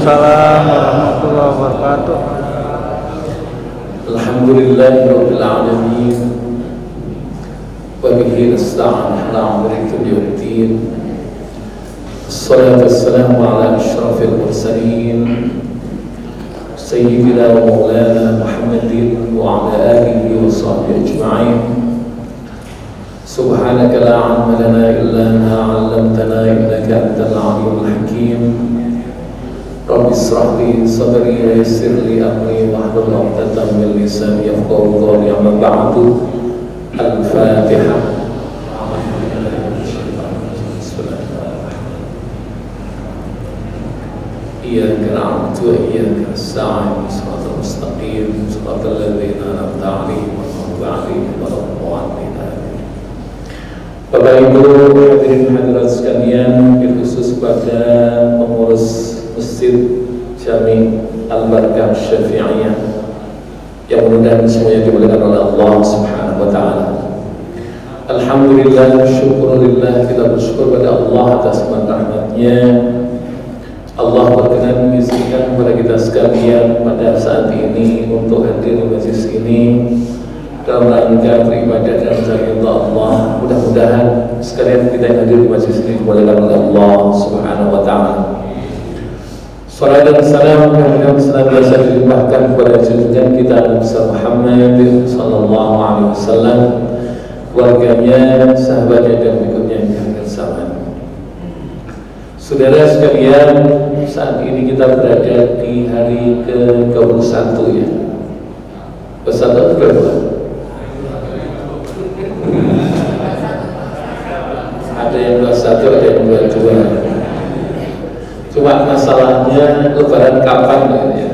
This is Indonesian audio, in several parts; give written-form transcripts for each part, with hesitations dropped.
Waalaikumsalam warahmatullahi wabarakatuh. Alhamdulillahirabbil alamin. Wa bihi nasta'in ala umuri dunya. Assalatu wassalamu ala asyrafil mursalin sayyidina wa maulana Muhammadin wa ala alihi wa sahbihi ajma'in. Subhanaka la 'ilma lana illa ma 'allamtana innaka antal 'alimul hakim. Rabbi ishrah li sadri wa yassir li amri wahlul 'uqdatam min lisani yafqahu qawli. Amma ba'du. Al-Fatihah. Iyyaka na'budu wa iyyaka nasta'in. Shiratal mustaqim, shiratal ladzina an'amta 'alaihim ghairil maghdubi 'alaihim waladdallin. Bapak Ibu hadirin hadirat sekalian, khusus pada pengurus Masjid Jami Al-Barakah Syafi'iyah yang mudah-mudahan semuanya dimuliakan oleh Allah Subhanahu wa taala. Alhamdulillah, syukurillah, kita bersyukur pada Allah atas rahmat-Nya. Allah berkenan mengizinkan kepada kita sekalian pada saat ini untuk hadir di majelis ini dalam rangka beribadah dan mencari ridha Allah. Mudah-mudahan sekalian kita yang hadir di majelis ini dimuliakan oleh Allah Subhanahu wa taala. Salam dan salam yang senantiasa dilimpahkan kepada junjungan kita Nabi Muhammad sallallahu alaihi wasallam, keluarganya, sahabatnya dan berikutnya yang bersama. Saudara sekalian, saat ini kita berada di hari ke-21 ya. Ke-1 atau ke-2? Ada yang 21, ada yang 22. Cuma masalahnya lebaran kapan ya?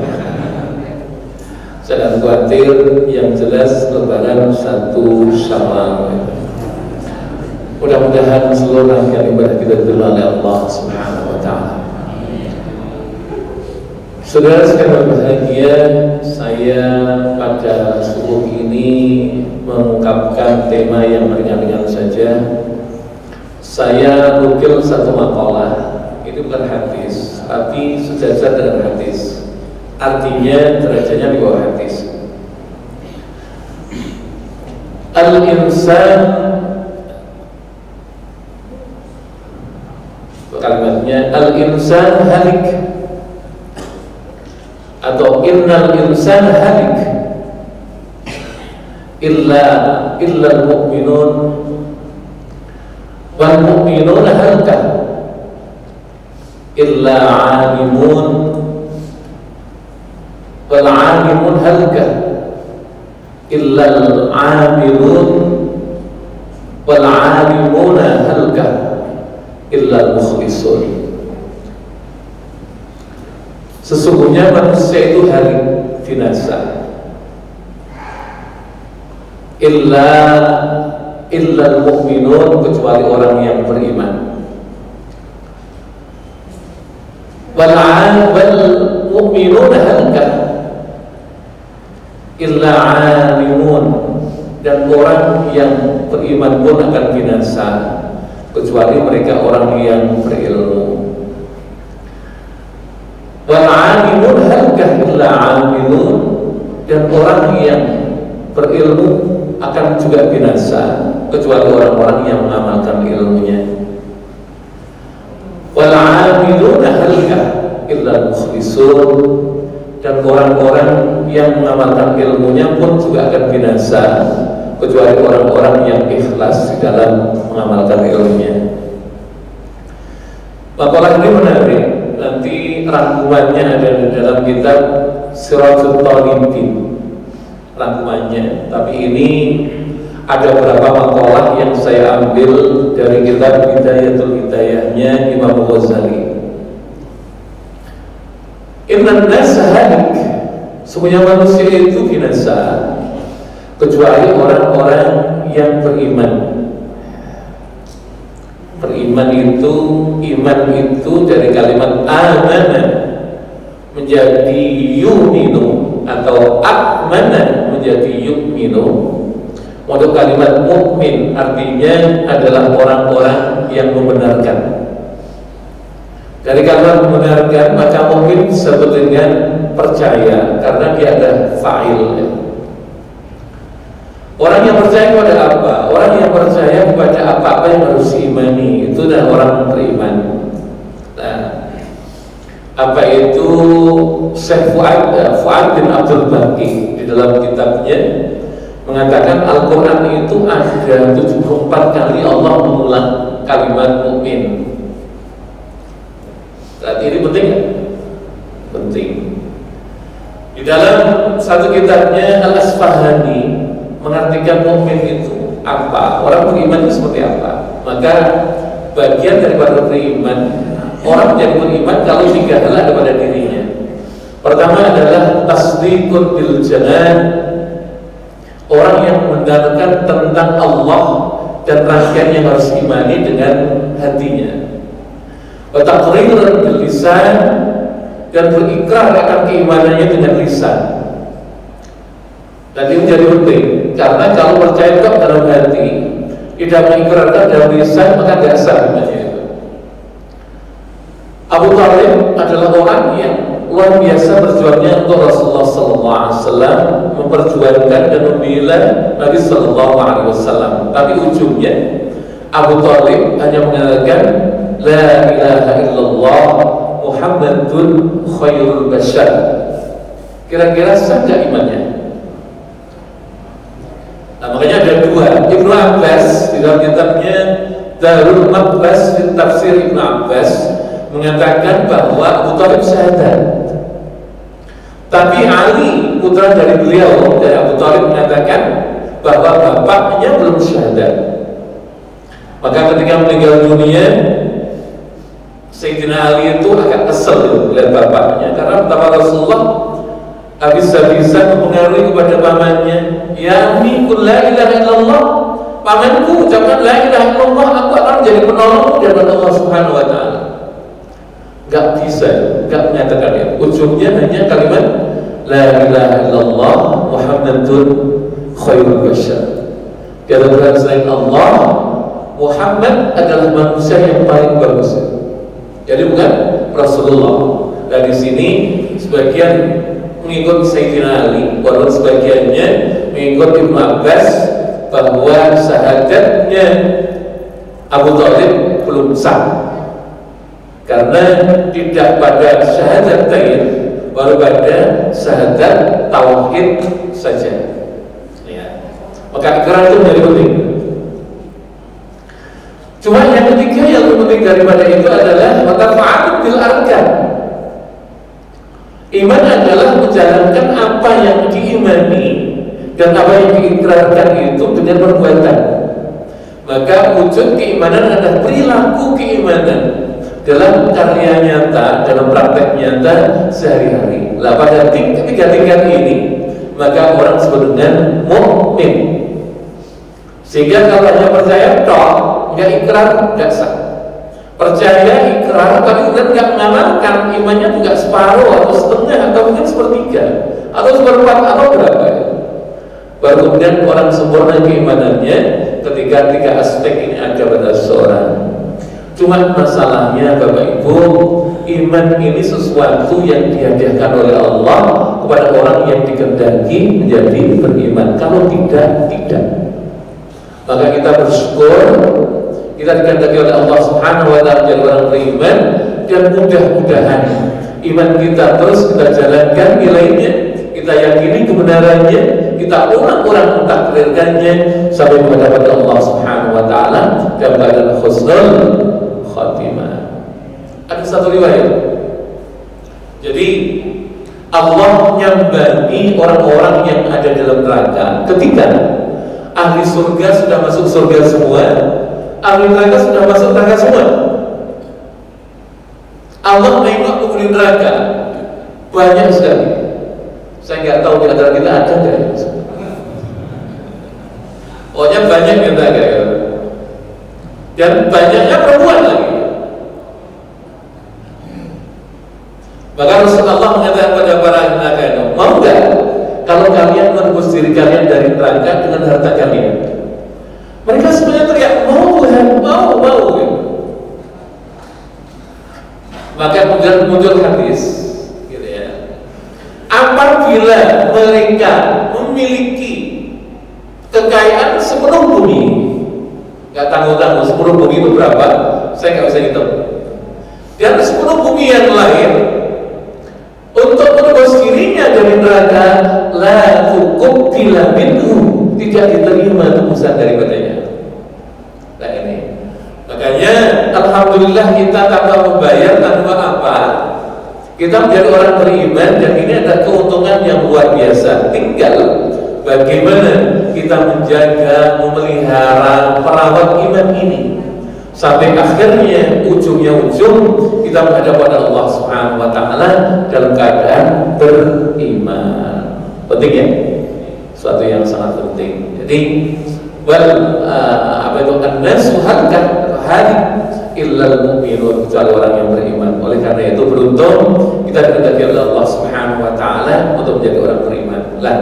Jangan khawatir, yang jelas lebaran 1 Syawal. Mudah-mudahan seluruh rangkaian ibadah kita diterima oleh Allah Subhanahu wa taala. Saudara sekalian berbahagia, saya pada subuh ini mengungkapkan tema yang ringan-ringan saja. Saya nukil satu makalah. Itu bukan hadis, tapi sejajar dengan hadis. Artinya derajatnya di bawah hadis. Al-insan, kalimatnya al-insan halik, atau innal insan halik illa al-mu'minun wal mu'minuna halka illa 'alimun wal 'alimun halka illa al-'amilun wal 'alimuna halka illa al-mukhlisun. Sesungguhnya manusia itu halik, binasa, illa al-mu'minun, kecuali orang yang beriman, wal mu'minuna halka illa 'alimun, dan orang yang beriman pun akan binasa kecuali mereka orang yang berilmu. Wal 'alimun halka illa 'amilun, dan orang yang berilmu akan juga binasa kecuali orang-orang yang mengamalkan ilmunya. Wal 'amiluna halka illa mukhlisun, dan orang-orang yang mengamalkan ilmunya pun juga akan binasa kecuali orang-orang yang ikhlas di dalam mengamalkan ilmunya. Makalah ini menarik. Nanti rangkumannya ada di dalam kitab Siratul Talibin, rangkumannya. Tapi ini ada beberapa makalah yang saya ambil dari kitab Hidayatul Hidayahnya Imam Ghazali. Innan nasa halik, semuanya manusia itu binasa kecuali orang-orang yang beriman. Beriman itu, iman itu dari kalimat amana menjadi yuminu, atau akmana menjadi yuminu. Untuk kalimat mukmin artinya adalah orang-orang yang membenarkan. Dari kalimat membenarkan, maka mungkin disebut dengan percaya karena dia ada fa'il. Orang yang percaya kepada apa? Orang yang percaya kepada apa-apa yang harus diimani, itu adalah orang beriman. Nah, apa itu Syekh Fuad bin Abdul Baqi di dalam kitabnya mengatakan Al-Quran itu ada 74 kali Allah mengulang kalimat mukmin. Berarti ini penting kan? Penting. Di dalam satu kitabnya Al-Asfahani mengartikan mukmin itu apa, orang beriman itu seperti apa. Maka bagian daripada beriman, orang menjadi beriman kalau 3 hal ada pada dirinya. Pertama adalah tasdiqun bil janan, orang yang membenarkan tentang Allah dan rangkaian yang harus diimani dengan hatinya. Wa taqrirun bil lisan, dan berikrar akan keimanannya dengan lisan. Dan ini menjadi penting karena kalau percaya kok dalam hati, tidak mengikrarkan dalam lisan, maka tidak sah imannya itu. Abu Thalib adalah orang yang luar biasa berjuangnya untuk Rasulullah SAW, memperjuangkan dan membela Nabi SAW. Tapi ujungnya Abu Thalib hanya mengatakan La ilaha illallah Muhammadun khairul bashar. Kira-kira sah gak imannya? Nah, makanya ada 2. Ibnu Abbas di dalam kitabnya Darul Maqbas di tafsir Ibnu Abbas mengatakan bahwa Abu Thalib syahadat. Tapi Ali, putra dari beliau, dari Abu Thalib, mengatakan bahwa bapaknya belum syahadat. Maka ketika meninggal dunia, Sayyidina Ali itu agak kesel melihat bapaknya, karena betapa Rasulullah habis-habisan mempengaruhi kepada pamannya. Ya Ami, qul la ilaha illallah, pamanku ucapkan la ilaha illallah, aku akan menjadi penolongmu di hadapan Allah Subhanahu wa taala. Gak bisa, gak menyatakan itu. Ujungnya hanya kalimat la ilaha illallah Muhammadun khairul bashar. Tiada Tuhan selain Allah, Muhammad adalah manusia yang paling bagus. Jadi bukan Rasulullah. Dan di sini sebagian mengikut Sayyidina Ali, walaupun sebagiannya mengikut Ibnu Abbas bahwa syahadatnya Abu Thalib belum sah, karena tidak pada syahadatain, baru pada syahadat tauhid saja. Ya. Maka ikrar itu menjadi penting. Cuma yang ketiga yang lebih penting daripada itu adalah watafa'atun bil arkan. Iman adalah menjalankan apa yang diimani dan apa yang diikrarkan itu dengan perbuatan. Maka wujud keimanan adalah perilaku keimanan dalam karya nyata, dalam praktek nyata sehari-hari. Lah pada ketiga tingkat ini, maka orang disebut dengan mukmin. Sehingga kalau hanya percaya toh, nggak ikrar, nggak sah. Percaya, ikrar, tapi kemudian nggak mengamalkan, imannya juga separuh atau setengah atau mungkin sepertiga atau seperempat atau berapa ya. Baru kemudian orang sempurna keimanannya ketika 3 aspek ini ada pada seorang. Cuma masalahnya Bapak Ibu, iman ini sesuatu yang dihadiahkan oleh Allah kepada orang yang dikehendaki menjadi beriman. Kalau tidak, tidak. Maka kita bersyukur kita dikehendaki oleh Allah Subhanahu wa taala menjadi orang beriman, dan mudah-mudahan iman kita terus kita jalankan nilainya, kita yakini kebenarannya, kita ulang-ulang mentakdirkannya sampai menghadap Allah Subhanahu wa taala dalam keadaan husnul khatimah. Ada satu riwayat. Jadi Allah nyambangi orang-orang yang ada dalam neraka ketika ahli surga sudah masuk surga semua, ahli neraka sudah masuk neraka semua. Allah menengok penghuni neraka banyak sekali. Saya nggak tahu di antara kita ada nggak? Pokoknya banyak di neraka ya. Dan banyaknya perempuan lagi. Maka Rasulullah mengatakan kepada para neraka itu, mau nggak kalau kalian menembus diri kalian dari neraka dengan harta kalian? Mereka semuanya teriak, mau Tuhan, mau. apabila mereka memiliki kekayaan sepenuh bumi, nggak tanggung-tanggung, sepenuh bumi itu berapa? Saya nggak bisa hitung. Dan sepenuh bumi yang lain untuk menebus dirinya dari neraka, la tuqbila minhu, tidak diterima tebusan daripadanya. Nah ini, makanya alhamdulillah kita tanpa membayar, tanpa apa, kita menjadi orang beriman, dan ini ada keuntungan yang luar biasa. Tinggal bagaimana kita menjaga, memelihara, merawat iman ini sampai akhirnya ujungnya kita menghadap pada Allah Subhanahu wa taala dalam keadaan beriman. Penting ya? Suatu yang sangat penting. Jadi apa itu an-nasu halik illal mu'minun, kecuali orang yang beriman. Oleh karena itu beruntung kita dikendaki oleh Allah Subhanahu wa taala untuk menjadi orang beriman. Lah,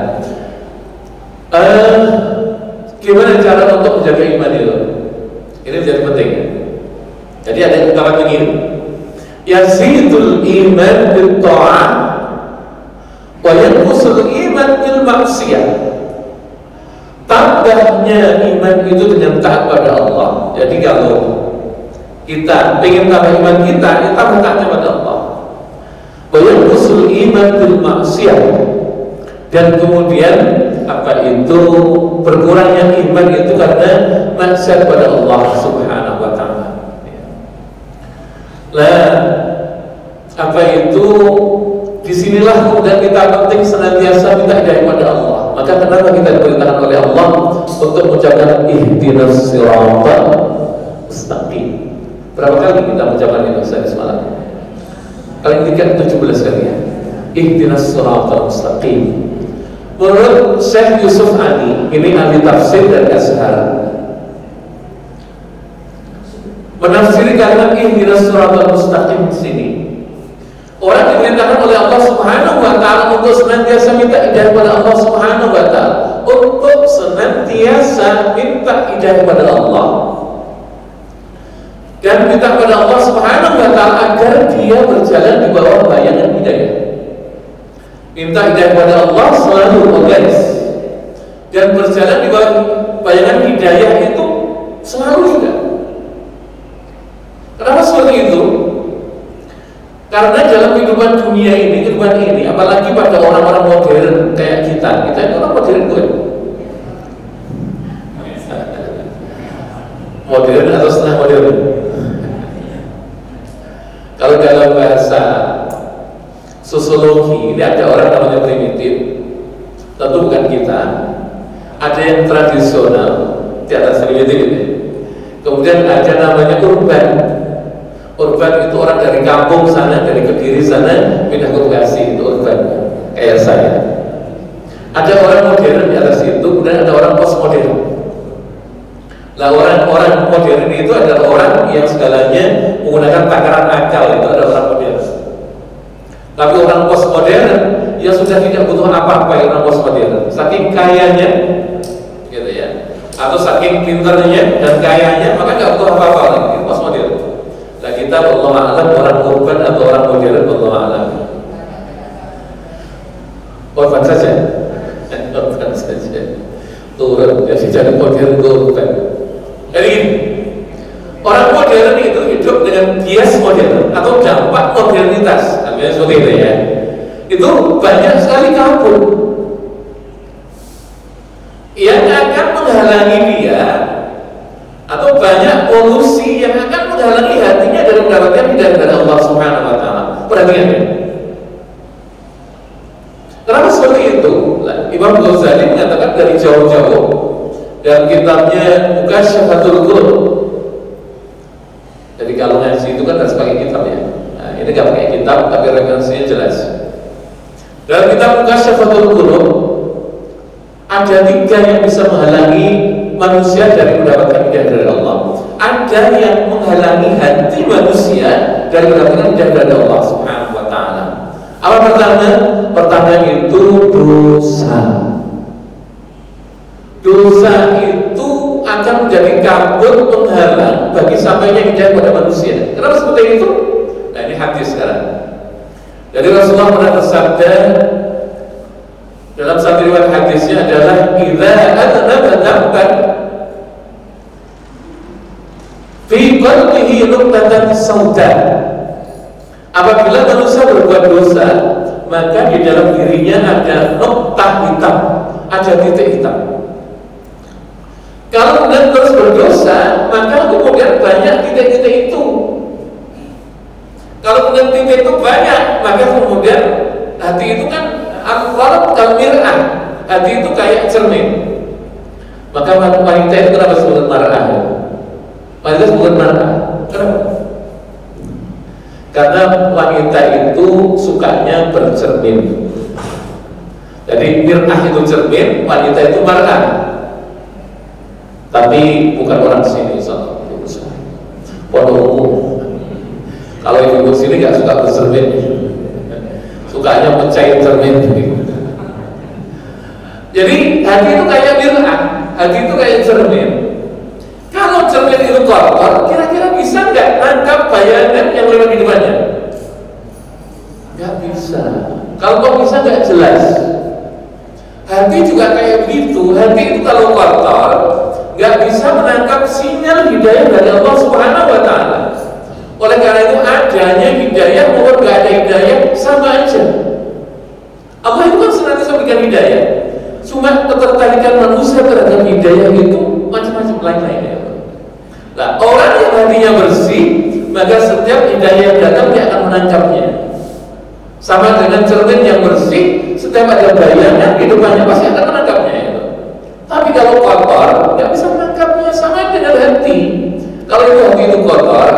gimana cara untuk menjaga iman itu? Ini menjadi penting. Jadi ada ungkapan begini, yazidul iman bil ta'ah wa yanqusul iman bil maksiyah. Tambahnya iman itu dengan taat pada Allah. Jadi kalau kita ingin tambah iman kita, ya tambah taatnya pada Allah. Wa yanqusul iman bil maksiyah. Dan kemudian apa itu berkurangnya iman itu karena maksiat pada Allah Subhanahu wa taala. Lah, apa itu disinilah kemudian kita penting senantiasa minta hidayah pada Allah. Maka kenapa kita diperintahkan oleh Allah untuk mengucapkan ihdinas siratal mustaqim? Berapa kali kita mengucapkan itu semalam? Kali ini kan 17 kali ya. Ihdinas siratal mustaqim. Menurut Syekh Yusuf Ali, ini ahli tafsir dan Azhar, menafsiri kalimat ihdinas siratal mustaqim di sini, orang diperintahkan oleh Allah Subhanahu wa taala untuk senantiasa minta hidayah pada Allah Subhanahu wa taala, untuk senantiasa minta hidayah pada Allah dan minta pada Allah Subhanahu wa taala agar dia berjalan di bawah bayangan hidayah. Minta hidayah pada Allah selalu always, dan berjalan di bawah bayangan hidayah itu selalu juga. Kenapa seperti itu? Karena dalam kehidupan dunia ini, kehidupan ini, apalagi pada orang-orang modern kayak kita ini orang modern gue. Modern atau setengah modern? Kalau dalam bahasa sosiologi, ini ada orang namanya primitif, tentu bukan kita. Ada yang tradisional di atas primitif ini. Kemudian ada namanya urban. Urban itu orang dari kampung sana, dari Kediri sana, pindah ke Bekasi, itu urban. Kayak saya. Ada orang modern di atas itu, kemudian ada orang postmodern. Lah orang-orang modern itu adalah orang yang segalanya menggunakan takaran akal, itu adalah orang modern. Tapi orang postmodern yang sudah tidak butuh apa-apa, orang postmodern, saking kayanya, gitu ya, atau saking pinternya dan kayanya, maka nggak butuh apa-apa lagi, postmodern. Nah kita wallahu a'lam orang urban atau orang modern, wallahu a'lam. Urban saja, urban saja, turun jadi jadi modern ke urban. Jadi orang modern itu hidup dengan bias modern atau dampak modernitas, namanya seperti itu ya. Itu banyak sekali kabur yang akan menghalangi dia, atau banyak polusi yang akan menghalangi hatinya dari mendapatkan hidayah dari Allah Subhanahu wa taala. Perhatikan ya. Kenapa seperti itu? Imam Ghazali mengatakan dari jauh-jauh dalam kitabnya Mukasyafatul Qulub. Jadi kalau ngaji itu kan harus pakai kitab ya. Nah, ini nggak pakai kitab, tapi referensinya jelas. Dalam kitab Mukasyafatul Qulub ada 3 yang bisa menghalangi manusia dari mendapatkan hidayah dari Allah. Ada yang menghalangi hati manusia dari mendapatkan hidayah dari Allah Subhanahu wa taala. Apa pertama? Pertama itu dosa. Dosa itu akan menjadi kabut penghalang bagi sampainya hidayah pada manusia. Kenapa seperti itu? Nah ini hadis sekarang. Jadi Rasulullah pernah bersabda, Dalam satu riwayat hadisnya adalah idza adnaba dzamban fi qalbihi nuqtatan sauda. Apabila manusia berbuat dosa, maka di dalam dirinya ada noktah hitam, ada titik hitam. Kalau kemudian terus berdosa, maka kemudian banyak titik-titik itu. Kalau kemudian titik itu banyak, maka kemudian hati itu kan al-qalb kal-mir'ah, hati itu kayak cermin. Maka wanita itu kenapa disebut mar'ah? Wanita disebut mar'ah. Kenapa? Karena wanita itu sukanya bercermin. Jadi mir'ah itu cermin, wanita itu mar'ah. Tapi bukan orang sini, pondok umum. Kalau ibu sini nggak suka bercermin, sukanya mencair cermin. Jadi hati itu kayak mir'ah, hati itu kayak cermin. Kalau cermin itu kotor, kira-kira bisa nggak nangkap bayangan yang lewat di depannya? Nggak bisa. Kalau kok bisa nggak jelas. Hati juga kayak begitu. Hati itu kalau kotor, nggak bisa menangkap sinyal hidayah dari Allah Subhanahu Wa Taala. Oleh karena itu adanya hidayah maupun nggak ada hidayah sama aja. Allah itu kan senantiasa memberikan hidayah. Cuma ketertarikan manusia terhadap hidayah itu macam-macam lain-lainnya. Nah, orang yang hatinya bersih, maka setiap hidayah yang datang dia akan menangkapnya. Sama dengan cermin yang bersih, setiap ada bayangan hidupannya pasti akan menangkapnya. Tapi kalau kotor, nggak bisa menangkapnya. Sama dengan hati. Kalau itu hati itu kotor,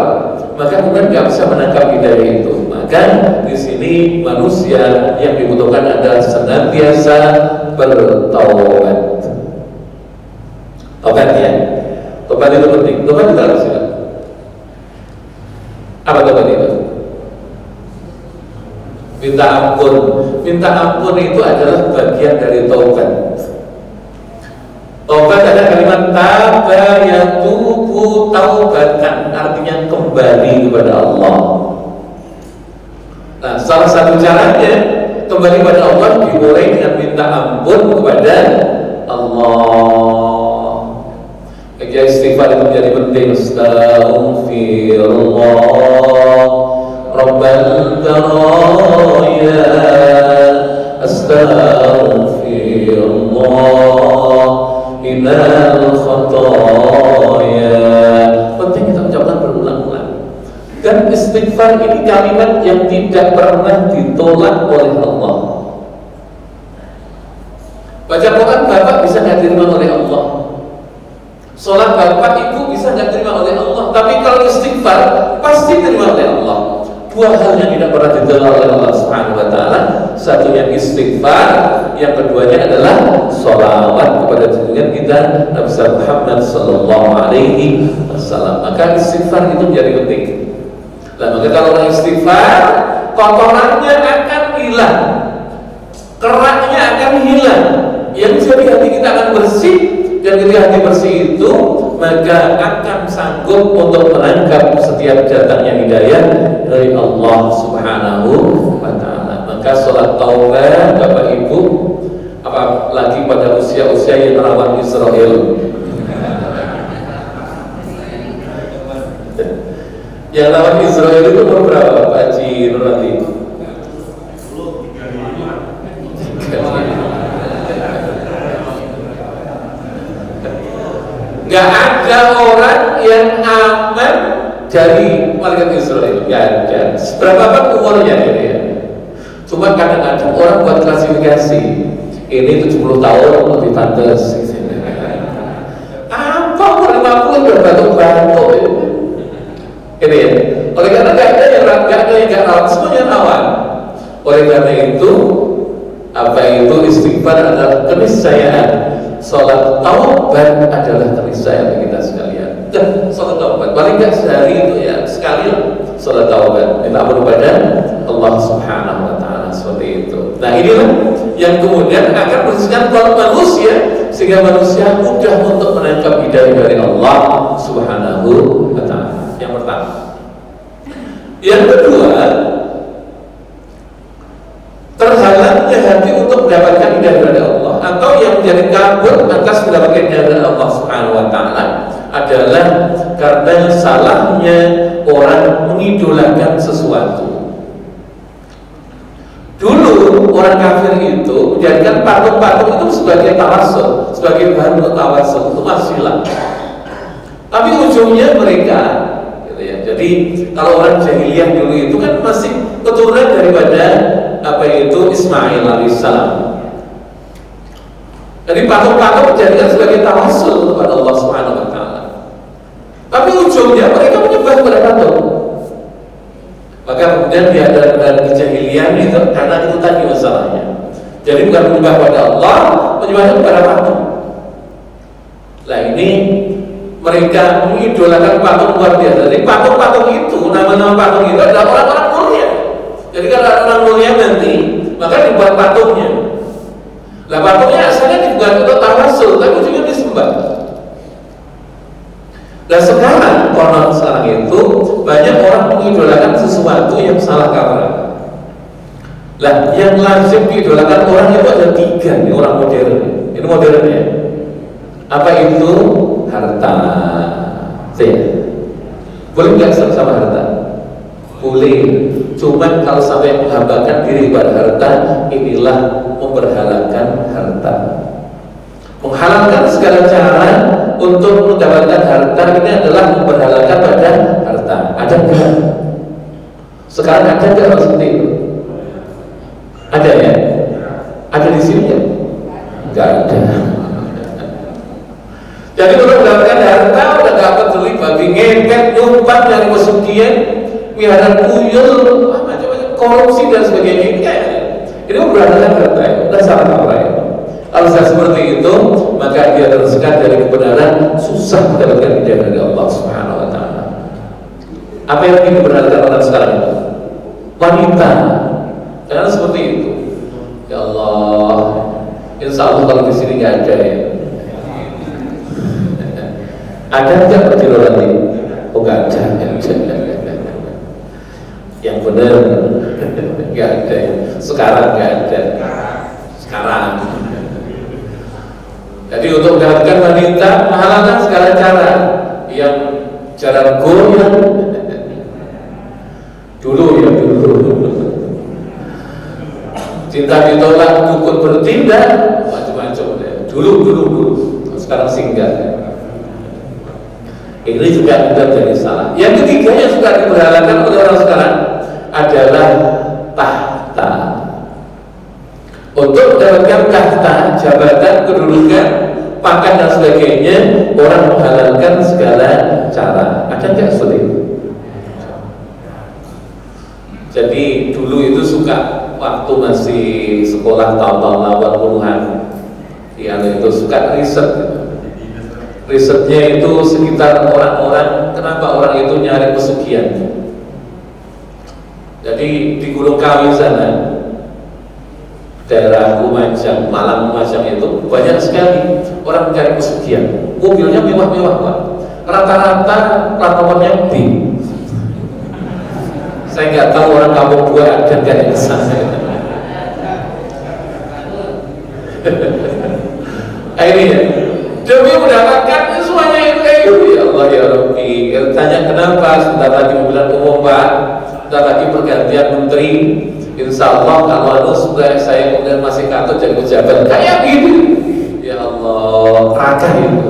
maka kemudian nggak bisa menangkap hidayah itu. Maka di sini manusia yang dibutuhkan adalah senantiasa bertaubat. Taubat ya. Taubat itu penting. Taubat itu harus ya. Apa taubat itu? Minta ampun. Minta ampun itu adalah bagian dari taubat. Taubat ada kalimat taba yatubu taubatan, artinya kembali kepada Allah. Nah, salah satu caranya kembali kepada Allah dimulai dengan minta ampun kepada Allah. Jadi istighfar itu menjadi penting. Astaghfirullah Rabbal baraya, astaghfirullah minal khataya. Penting kita ucapkan berulang-ulang. Dan istighfar ini kalimat yang tidak pernah ditolak oleh Allah. Baca Quran bapak bisa nggak diterima oleh Allah. Sholat bapak ibu bisa nggak terima oleh Allah. Tapi kalau istighfar pasti diterima oleh Allah. Dua hal yang tidak pernah ditolak oleh Allah Subhanahu Wa Taala. Satunya istighfar, yang keduanya adalah sholawat kepada junjungan kita Nabi Muhammad Sallallahu Alaihi Wasallam. Maka istighfar itu menjadi penting. Nah, maka kalau orang istighfar, kotorannya akan hilang, keraknya akan hilang, yang jadi hati kita akan bersih. Dan ketika hati bersih itu, maka akan sanggup untuk menangkap setiap datangnya hidayah dari Allah Subhanahu Wa Taala. Maka sholat taubat Bapak Ibu, apalagi pada usia-usia yang rawan Israel. Yang lawan Israel itu umur berapa Pak Haji Nurati? Gak ada orang yang aman dari malaikat Israel. Gak ada. Seberapa umurnya ini ya? Cuma kadang-kadang orang buat klasifikasi. Ini 70 tahun lebih pantas. Apa umur 50 udah batuk-batuk ya? Ini ya. Oleh karena gak ada yang gak rawan, semuanya rawan. Oleh karena itu, apa itu istighfar adalah keniscayaan. Sholat taubat adalah keniscayaan bagi kita sekalian. Dan sholat taubat paling nggak sehari itu ya sekali sholat taubat, minta ampun kepada Allah Subhanahu Wa Taala, seperti itu. Nah, inilah yang kemudian akan membersihkan kolom manusia sehingga manusia mudah untuk menangkap hidayah dari Allah Subhanahu Wa Taala. Yang pertama. Yang kedua, terhalangnya hati untuk mendapatkan hidayah dari Allah, atau yang menjadi kabur atas mendapatkan hidayah dari Allah Subhanahu wa Ta'ala adalah karena salahnya orang mengidolakan sesuatu. Dulu orang kafir itu menjadikan patung-patung itu sebagai tawassul, sebagai bahan untuk tawassul, itu wasilah. Tapi ujungnya mereka, gitu ya. Jadi kalau orang jahiliyah dulu itu kan masih keturunan daripada apa itu Ismail alaihissalam. Jadi patung-patung dijadikan sebagai tawassul kepada Allah Subhanahu wa Ta'ala. Tapi ujungnya mereka menyembah kepada patung. Maka kemudian diadakan kejahilian itu karena itu tadi masalahnya. Jadi bukan menyembah kepada Allah, menyembah kepada patung. Nah ini mereka mengidolakan patung luar biasa. Jadi patung-patung itu, nama-nama patung itu adalah orang-orang mulia. Jadi kalau orang mulia nanti, maka dibuat patungnya. Nah patungnya asalnya dibuat untuk tawassul, tapi juga disembah. Nah sekarang, konon sekarang itu banyak orang mengidolakan sesuatu yang salah kaprah. Nah yang lazim diidolakan orang itu ada 3 nih, orang modern. Ini modernnya. Apa itu? Harta. Boleh nggak sama harta? Boleh. Cuman kalau sampai menghambakan diri pada harta, inilah memberhalakan harta. Menghalalkan segala cara untuk mendapatkan harta ini adalah memberhalakan pada harta. Ada nggak? Sekarang ada nggak seperti itu? Ada ya? Ada di sini ya? Nggak ada. Jadi untuk mendapatkan harta udah gak peduli babi ngepet, nyumpat dari pesugihan, miara kuyul, macam-macam korupsi dan sebagainya. Ini memberhalakan harta, udah salah kaprah ya. Kalau sudah seperti itu, maka dia tersesat dari kebenaran, susah mendapatkan hidayah dari Allah Subhanahu wa Ta'ala. Apa yang ingin diberhalakan orang sekarang itu? Wanita. Jangan seperti itu. Ya Allah, insya Allah kalau di sini nggak ada ya. Ada nggak perjuangan nanti? Oh nggak ada. Yang benar nggak ada. Sekarang nggak ada. Sekarang. Jadi untuk mendapatkan wanita menghalalkan segala cara, yang cara goyang dulu ya dulu. Cinta ditolak, dukun bertindak, macam-macam deh. Dulu. Sekarang singgah. Ini juga tidak jadi salah. Yang ketiganya suka diberhalakan oleh orang sekarang adalah tahta. Untuk mendapatkan tahta, jabatan, kedudukan, pangkat dan sebagainya, orang menghalalkan segala cara. Ada nggak seperti itu? Jadi dulu itu suka waktu masih sekolah tahun-tahun 80-an, yang itu suka riset. Risetnya itu sekitar orang-orang, kenapa orang itu nyari pesugihan. Jadi di Gunung Kawi sana, daerah Lumajang, Malang Lumajang itu banyak sekali orang mencari pesugihan. Mobilnya mewah-mewah Pak. Rata-rata plat nomornya B. Saya nggak tahu orang kampung 2 ada nggak di sana. Akhirnya demi mendapatkan semuanya itu ya Allah ya Rabbi. Tanya kenapa? Sebentar lagi pemilihan umum Pak, sebentar lagi pergantian menteri. Insya Allah kalau sudah saya kemudian masih kantor jadi pejabat kayak gitu. Ya Allah, rakah itu.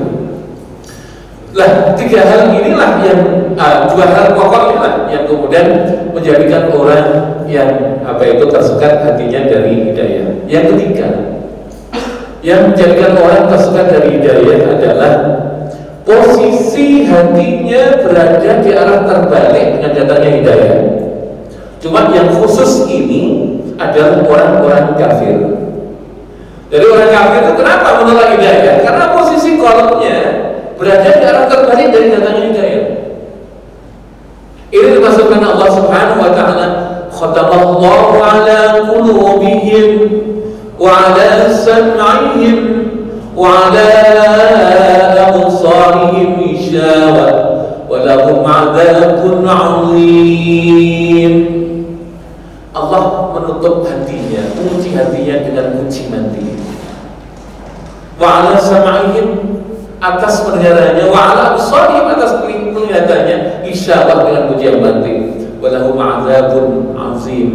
Lah 3 hal inilah yang 2 hal pokok inilah yang kemudian menjadikan orang yang apa itu tersekat hatinya dari hidayah. Yang ketiga, yang menjadikan orang tersekat dari hidayah adalah posisi hatinya berada di arah terbalik dengan datangnya hidayah. Cuma yang khusus ini adalah orang-orang kafir. Jadi orang kafir itu kenapa menolak hidayah? Karena posisi kolomnya berada di arah terbalik dari datangnya hidayah. Ini dimaksudkan Allah Subhanahu wa Ta'ala, khatamallahu ala qulubihim wa ala sam'ihim wa ala absarihim ghishawah wa lahum 'adzabun 'adzim. Allah menutup hatinya, kunci hatinya dengan kunci mati. Wa ala sam'ihim, atas pendengarannya, wa ala absarihim, atas penglihatannya, isyawah dengan kunci yang mati. Walahum adzabun azim,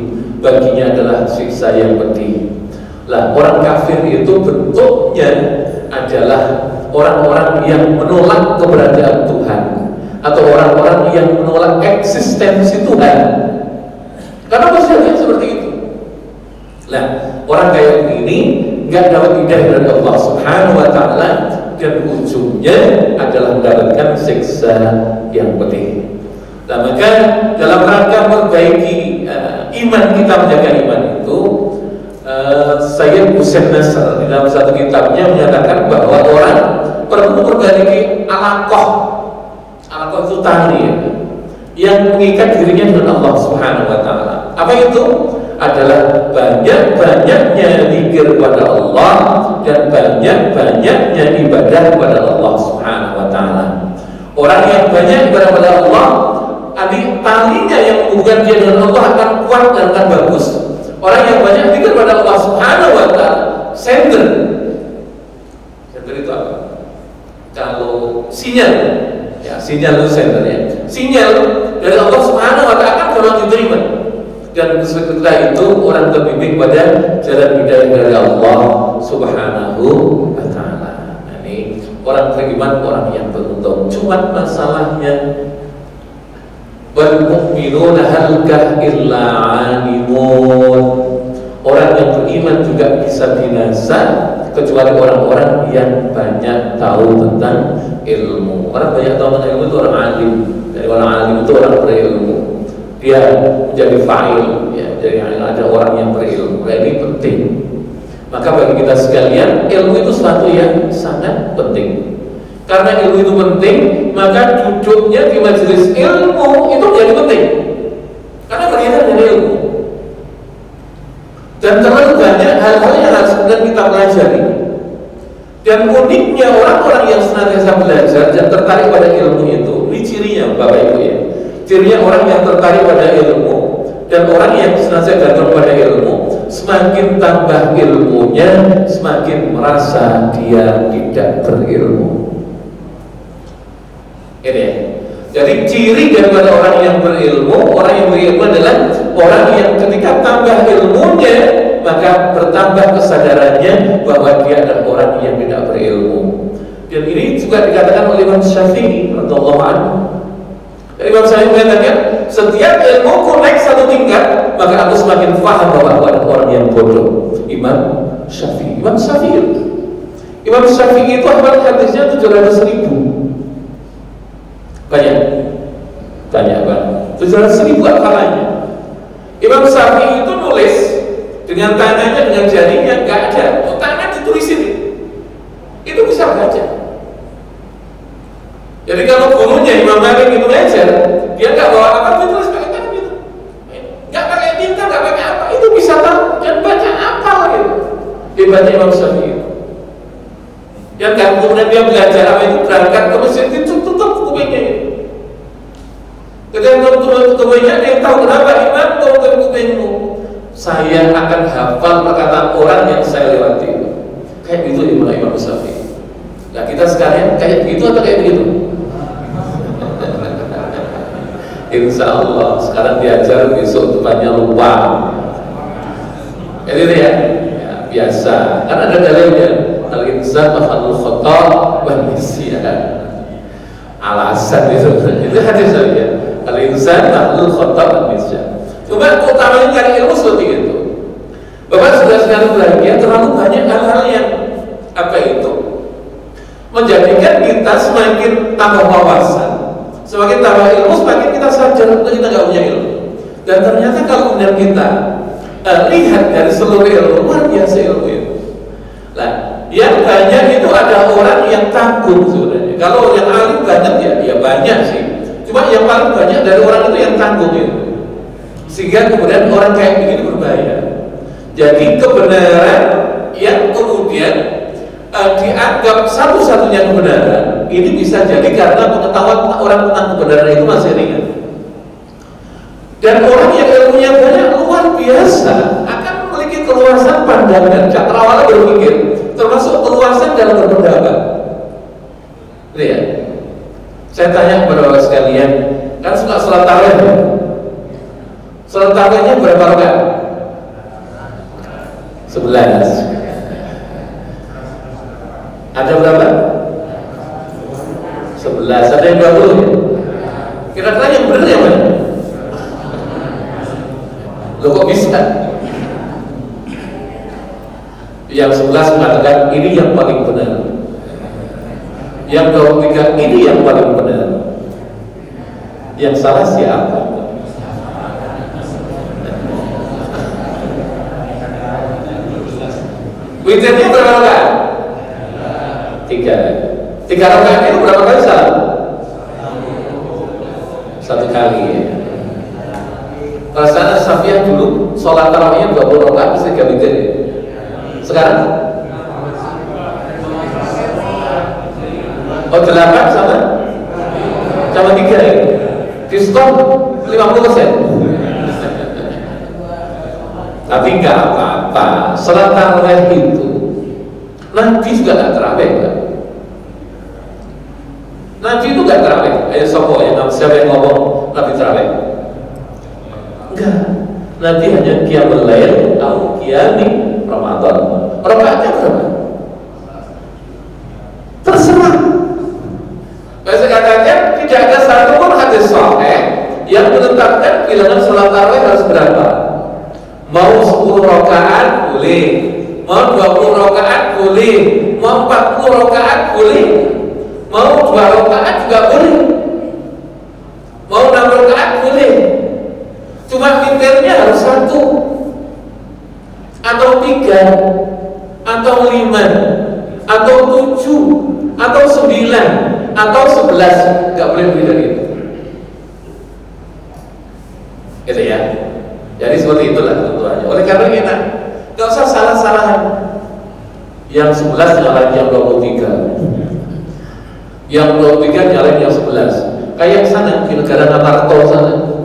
baginya adalah siksa yang pedih. Lah, orang kafir itu bentuknya adalah orang-orang yang menolak keberadaan Tuhan, atau orang-orang yang menolak eksistensi Tuhan. Karena manusia seperti itu. Nah, orang kayak begini nggak dapat hidayah dari Allah Subhanahu Wa Taala, dan ujungnya adalah mendapatkan siksa yang pedih. Nah, maka dalam rangka memperbaiki iman kita, menjaga iman itu, Sayyid Hussein Nasr dalam satu kitabnya menyatakan bahwa orang perlu memperbaiki alaqah. Alaqah itu tali yang mengikat dirinya dengan Allah Subhanahu Wa Taala. Apa itu? Adalah banyak-banyaknya zikir kepada Allah dan banyak-banyaknya ibadah kepada Allah Subhanahu Wa Taala. Orang yang banyak ibadah kepada Allah, talinya yang menghubungkan dia dengan Allah akan kuat dan akan bagus. Orang yang banyak zikir kepada Allah Subhanahu Wa Taala, sender itu apa? Kalau sinyal, ya sinyal itu sender ya. Sinyal dari Allah Subhanahu Wa Taala akan gampang diterima. Dan ketika itu orang terbimbing pada jalan hidayah dari Allah Subhanahu Wa Taala. Nah, ini orang beriman, orang yang beruntung. Cuma masalahnya, wal mu'minuna halkah illa 'alimun. Orang yang beriman juga bisa binasa kecuali orang-orang yang banyak tahu tentang ilmu. Orang banyak tahu tentang ilmu itu orang alim. Dari orang alim itu orang berilmu. Dia menjadi fa'il, ya, jadi ada orang yang berilmu. Nah, ini penting. Maka bagi kita sekalian, ilmu itu sesuatu yang sangat penting. Karena ilmu itu penting, maka duduknya di majelis ilmu itu menjadi penting. Karena berkaitan dengan ilmu. Dan terlalu banyak hal-hal yang harus kita pelajari. Dan uniknya orang-orang yang senantiasa belajar dan tertarik pada ilmu itu, ini cirinya Bapak Ibu ya. Cirinya orang yang tertarik pada ilmu dan orang yang senantiasa gantung pada ilmu, semakin tambah ilmunya, semakin merasa dia tidak berilmu. Ini ya. Jadi ciri daripada orang yang berilmu adalah orang yang ketika tambah ilmunya, maka bertambah kesadarannya bahwa dia adalah orang yang tidak berilmu. Dan ini juga dikatakan oleh Imam Syafi'i radhiyallahu anhu. Imam Syafi'i mengatakan, setiap ilmuku naik satu tingkat, maka aku semakin paham bahwa aku adalah orang yang bodoh. Imam Syafi'i. Imam Syafi'i itu hafal hadisnya 700.000. Banyak banget. 700.000 hafalannya. Imam Syafi'i itu nulis dengan tangannya, dengan jarinya, nggak ada. Tangan ditulisin. Itu bisa baca. Jadi kalau gurunya Imam Malik itu ngajar, dia nggak bawa apa, dia tulis pakai tangan gitu. Nggak pakai tinta, nggak pakai apa. Itu bisa tahu dan baca apa gitu. Hebatnya Imam Syafi'i. Yang kan kemudian dia belajar apa itu, berangkat ke masjid itu tutup kupingnya. Ketika tutup kupingnya, dia tahu kenapa Imam tutup kupingmu. Saya akan hafal perkataan orang yang saya lewati. Kayak gitu Imam Syafi'i. Nah, kita sekalian kayak begitu atau kayak begitu? Insya Allah sekarang diajar, besok depannya lupa. Jadi ya, biasa. Kan ada dalilnya. Al-insan makhluk khata wa nisyan. Alasan itu hadis saja. Al-insan makhluk khata wa nisyan. Cuma utamanya cari ilmu seperti itu. Bapak sudah sekali berbahagia, terlalu banyak hal-hal yang apa itu menjadikan kita semakin tambah wawasan, semakin tambah ilmu, semakin kita sadar bahwa kita nggak punya ilmu. Dan ternyata kalau kemudian kita lihat dari seluruh ilmu, luar biasa ilmu itu. Nah, yang banyak itu ada orang yang tangguh sebenarnya. Kalau yang alim banyak ya banyak sih. Cuma yang paling banyak dari orang itu yang tangguh itu. Sehingga kemudian orang kayak begini berbahaya. Jadi kebenaran yang kemudian dianggap satu-satunya kebenaran ini bisa jadi karena pengetahuan orang tentang kebenaran itu masih ringan. Dan orang yang ilmunya banyak luar biasa akan memiliki keluasan pandangan, cakra awalnya berpikir, termasuk keluasan dalam berpendapat. Gitu ya. Saya tanya kepada bapak sekalian, kan suka sholat tarawih ya? Sholat tarawihnya berapa rakaat? 11. Ada berapa? 11. Ada yang 20? Kira-kira yang benar yang mana? Loh kok bisa? Yang 11 mengatakan ini yang paling benar. Yang 23 ini yang paling benar. Yang salah siapa? Witirnya berapa rakaat? 3 rakaat itu berapa kali salah? 1 kali ya. Rasanya Safiyah dulu sholat tarawihnya 20 rakaat bisa 3 witir ya? Sekarang? Oh 8 sama 3 ya? Diskon 50%. Tapi nggak apa-apa, sholat tarawih itu Nabi juga nggak terawih kan? Nabi itu nggak terawih. Ayo sopo ya, siapa yang ngomong Nabi terawih? Enggak. Nabi hanya qiyamul lail atau qiyami Ramadan. Rakaatnya berapa? Terserah. Bahasa katanya tidak ada satu pun hadis sahih yang menetapkan bilangan sholat tarawih harus berapa. Mau 10 rakaat boleh, mau 20 rakaat boleh, mau 40 rakaat boleh, mau 2 rakaat juga boleh, mau 6 rakaat boleh. Cuma witirnya harus 1 atau 3 atau 5 atau 7 atau 9 atau 11, nggak boleh lebih dari itu. Gitu ya. Jadi seperti itulah tentuannya. Oleh karena kita nggak usah salah-salahan. Yang 11 nyalain yang 23, yang 23 nyalain yang 11. Kayak sana di negara Natarto sana.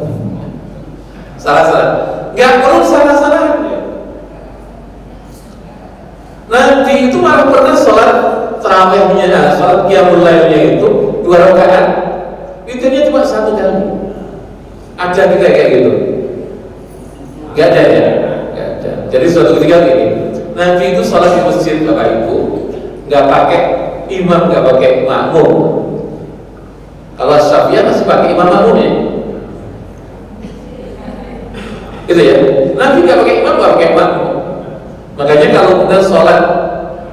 Salah-salah. Nggak perlu salah-salahan. Nanti itu malah pernah sholat tarawihnya, sholat qiyamul lailnya itu 2 rakaat, witirnya cuma 1 kali. Ada kita kayak gitu? Gak ada ya? Gak ada. Jadi suatu ketika gini, Nabi itu sholat di masjid Bapak Ibu nggak pakai imam, nggak pakai makmum. Kalau Syafi'iyah masih pakai imam makmum ya? Gitu ya? Nabi nggak pakai imam, nggak pakai makmum. Makanya kalau kita sholat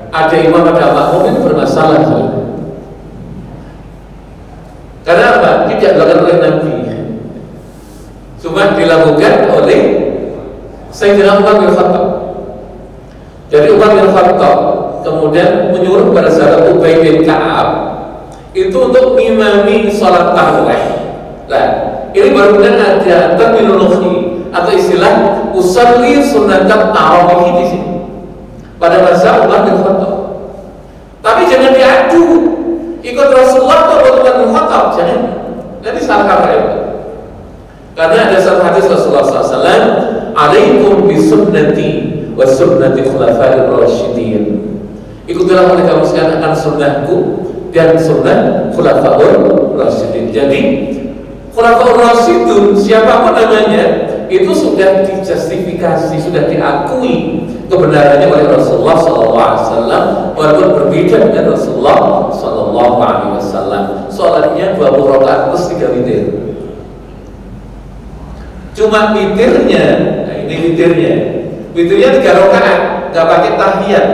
ada imam ada makmum itu bermasalah sebenarnya. Karena apa? Tidak dilakukan oleh Nabi, cuma dilakukan oleh Sayyidina Umar bin Khattab. Jadi Umar bin Khattab kemudian menyuruh kepada sahabat Ubay bin Ka'ab itu untuk mengimami sholat tarawih. Nah, ini baru kemudian ada terminologi atau istilah usalli sunnatat tarawih di sini pada masa Umar bin Khattab. Tapi jangan diadu ikut Rasulullah atau Umar bin Khattab, jangan. Nanti salah kaprah ya. Karena ada satu hadis Rasulullah SAW, alaikum bisunnati wa sunnati khulafa'ir rasyidin. Ikutilah oleh kamu sekalian akan sunnahku dan sunnah khulafa'ur rasyidin. Jadi khulafa'ur rasyidun siapapun namanya itu sudah dijustifikasi, sudah diakui kebenarannya oleh Rasulullah SAW, walaupun berbeda dengan Rasulullah SAW. Sholatnya 20 rakaat plus 3 witir. Cuma witirnya, nah ini witirnya 3 rakaat, nggak pakai tahiyat.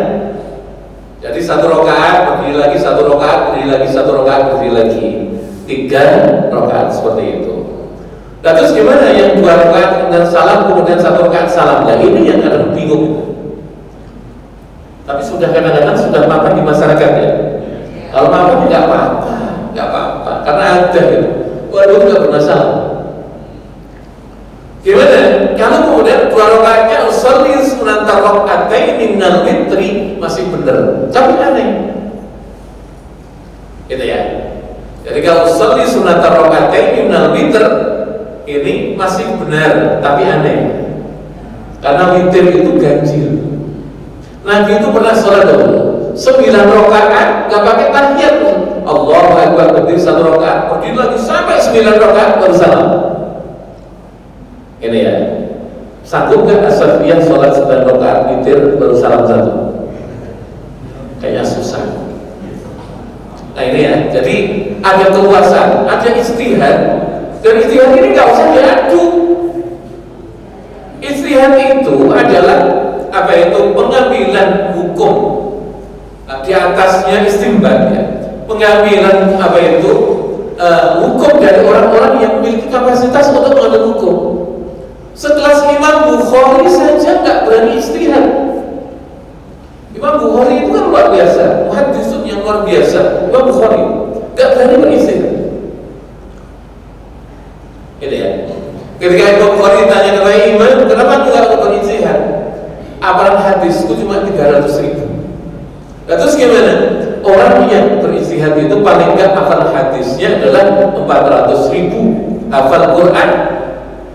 Jadi 1 rakaat berdiri lagi, 1 rakaat berdiri lagi, 1 rakaat berdiri lagi, 3 rakaat seperti itu. Nah, terus gimana yang 2 rakaat dan salam kemudian 1 rakaat salam? Nah ini yang kadang bingung. Tapi sudah kadang-kadang sudah mapan di masyarakat ya. Kalau mapan nggak apa-apa, karena ada gitu. Waduh nggak bermasalah. Gimana? Kalau kemudian 2 rakaatnya usolli sunnatar raka'ataini minal witri masih benar, tapi aneh. Gitu ya. Jadi kalau usolli sunnatar raka'ataini minal witr ini masih benar, tapi aneh. Karena witir itu ganjil. Nabi itu pernah sholat dulu 9 rakaat nggak pakai tahiyat. Allahu Akbar, berdiri 1 rakaat, berdiri lagi sampai 9 rakaat baru salam. Ini ya, sanggup nggak As-Safiyah sholat 9 rakaat witir baru salam 1? Kayaknya susah. Nah ini ya, jadi ada keluasan, ada istihad, dan istihad ini nggak usah diadu. Istihad itu adalah apa itu pengambilan hukum, di atasnya istimbat ya, pengambilan apa itu hukum dari orang-orang yang memiliki kapasitas untuk mengambil hukum. Sekelas Imam Bukhari saja nggak berani istihad. Imam Bukhari itu kan luar biasa, muhaddisun yang luar biasa. Imam Bukhari nggak berani beristihad. Ini ya. Ketika Imam Bukhari ditanya kepada Imam, kenapa nggak beristihad? Apalan hadisku cuma 300.000. Nah, terus gimana? Orang yang beristihad itu paling nggak hafal hadisnya adalah 400.000. Hafal Quran,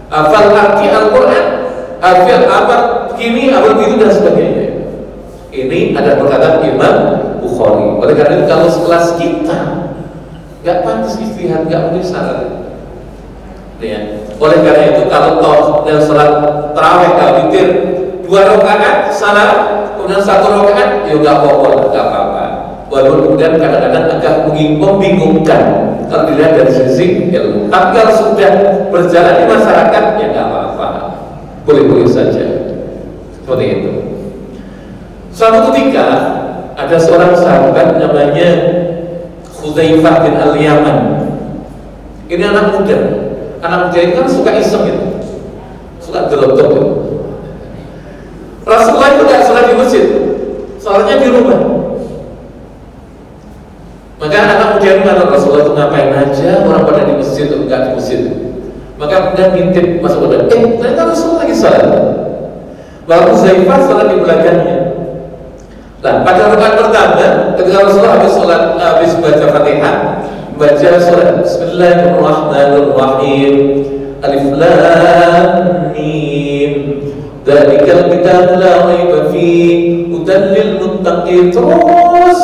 hafal arti Al-Quran, hafal begini, hafal begitu dan sebagainya. Ini ada perkataan Imam Bukhari. Oleh karena itu kalau sekelas kita nggak pantas istihad, nggak memenuhi syarat. Ya. Oleh karena itu kalau toh dan sholat tarawih kalau witir 2 rakaat salam, kemudian 1 rakaat, ya nggak apa-apa. Walaupun kemudian kadang-kadang agak membingungkan kalau dilihat dari sisi ilmu. Tapi kalau sudah berjalan di masyarakat, ya nggak apa-apa, boleh-boleh saja. Seperti itu. Suatu ketika ada seorang sahabat namanya Hudzaifah bin Al-Yaman. Ini anak muda. Anak muda itu kan suka iseng gitu, suka gelodok gitu. Rasulullah itu tidak sholat di masjid, sholatnya di rumah. Maka anak muda ini kata Rasulullah itu ngapain aja orang pada di masjid atau enggak di masjid. Maka kemudian ngintip masuk ke dalam. Ternyata Rasulullah lagi sholat. Lalu Hudzaifah sholat di belakangnya. Nah, pada rakaat pertama ketika Rasulullah habis baca Fatihah, baca surat Bismillahirrahmanirrahim, Alif Lam Mim, Dzalikal kitabu la raiba fihi, hudan lil muttaqin. Terus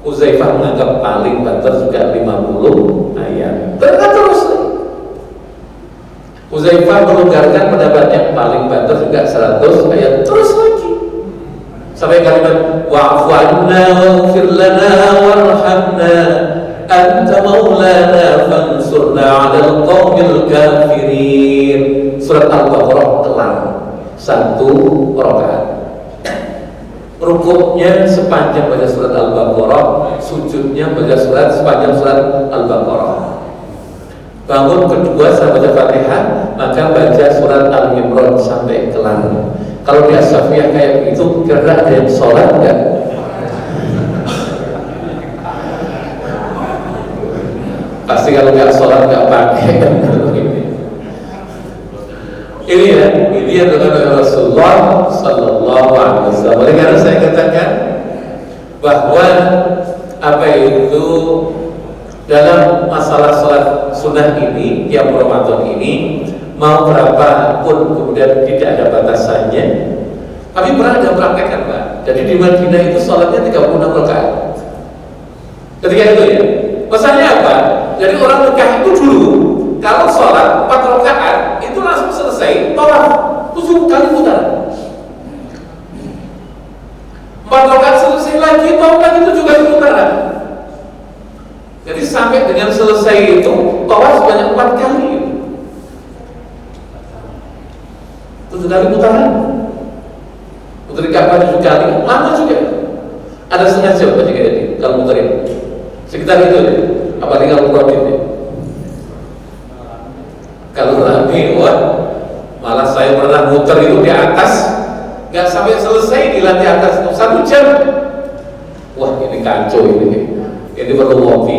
Hudzaifah menganggap paling banter juga 50 ayat. Terus Hudzaifah melonggarkan pendapat yang paling banter juga 100 ayat. Terus lagi sampai kalimat wa'fu 'anna waghfir lana warhamna anta maulana fansurna 'alal qaumil kafirin. Surat Al-Baqarah kelar 1 rakaat. Rukuknya sepanjang baca surat Al-Baqarah, sujudnya baca surat sepanjang surat Al-Baqarah. Bangun kedua setelah baca Fatihah, maka baca surat Al-Imran sampai kelar. Kalau di As-Safiyah kayak begitu, kira-kira ada yang sholat enggak? Pasti kalau nggak sholat nggak pakai. Ini ya, ini adalah Rasulullah Sallallahu Alaihi Wasallam. Oleh karena saya katakan bahwa apa itu dalam masalah sholat sunnah ini, tiap Ramadan ini, mau berapa pun kemudian tidak ada batasannya. Kami pernah ada praktekkan Pak. Jadi di Madinah itu sholatnya 36 rakaat. Ketika itu ya, pesannya apa? Jadi orang Mekah itu dulu kalau sholat 4 rakaat itu langsung selesai, tawaf 7 kali putaran. 4 rakaat selesai lagi, tawaf lagi 7 kali putaran. Jadi sampai dengan selesai itu tawaf sebanyak 4 kali. 7 kali putaran. Putri Ka'bah 7 kali, lama juga. Ada setengah jam aja kayaknya kalau muterin. Sekitar itu deh. Apalagi kalau produk ya. Kalau Nabi, wah, malah saya pernah muter itu di atas, nggak sampai selesai di lantai atas itu 1 jam. Wah, ini kacau ini perlu kopi.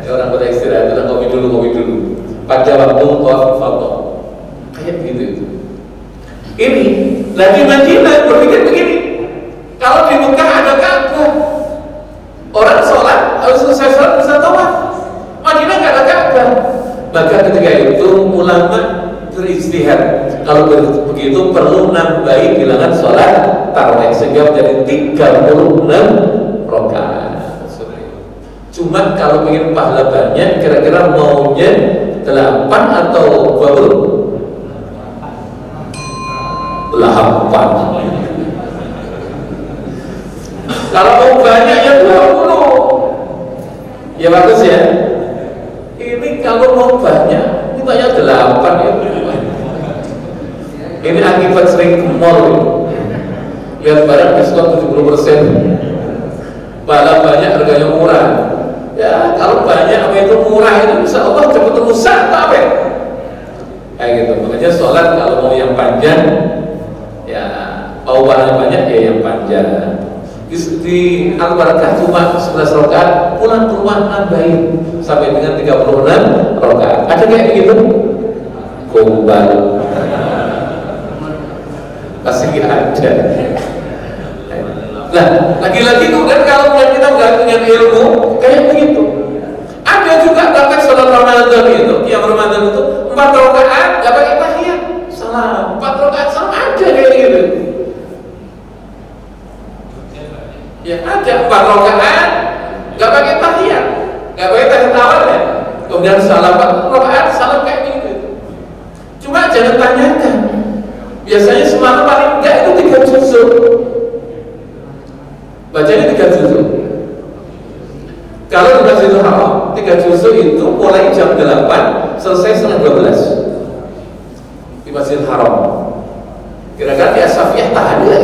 Orang pada istirahat, kita kopi dulu. Pada waktu tawaf ifadah, kayak begitu itu. Ini, lagi Madinah berpikir begini. Kalau di Mekah ada Ka'bah, orang sholat harus selesai sholat bisa tawaf. Madinah nggak ada Ka'bah. Maka ketika itu ulama berijtihad. Kalau begitu itu perlu nambahi bilangan sholat tarawih sehingga menjadi 36 rakaat. Cuma kalau ingin pahala banyak, kira-kira maunya 8 atau 20? 8. Kalau mau banyak ya 20. Ya bagus ya. Ini kalau mau banyak, mintanya 8 ya. Ini akibat sering ke mall. Lihat barang diskon 70%. Pahala banyak harganya murah. Ya kalau banyak apa itu murah itu bisa Allah cepat rusak tak apa? Kayak gitu. Makanya sholat kalau mau yang panjang, ya mau pahalanya banyak ya yang panjang. Di Al-Barakah cuma 11 rakaat, pulang ke rumah nambahin sampai dengan 36 rakaat. Ada kayak gitu? Gombal. Pasti nggak ada. Nah, lagi-lagi kemudian kalau kita nggak punya ilmu kayak begitu. Ada juga praktek sholat Ramadan itu, yang Ramadan itu 4 rakaat nggak pakai tahiyat, salam. 4 rakaat salam ada kayak gitu. Ya ada 4 rakaat nggak pakai tahiyat, nggak pakai tahiyat awal ya. Kemudian salam 4 rakaat salam kayak gitu. Cuma jangan tanyakan. Biasanya semalam paling enggak itu 3 juzuk. Bacanya 3 juzuk. Kalau di Masjidil Haram 3 juzuk itu mulai jam 8 selesai setengah 12 di Masjidil Haram. Kira-kira di As-Safiyah tahan ya?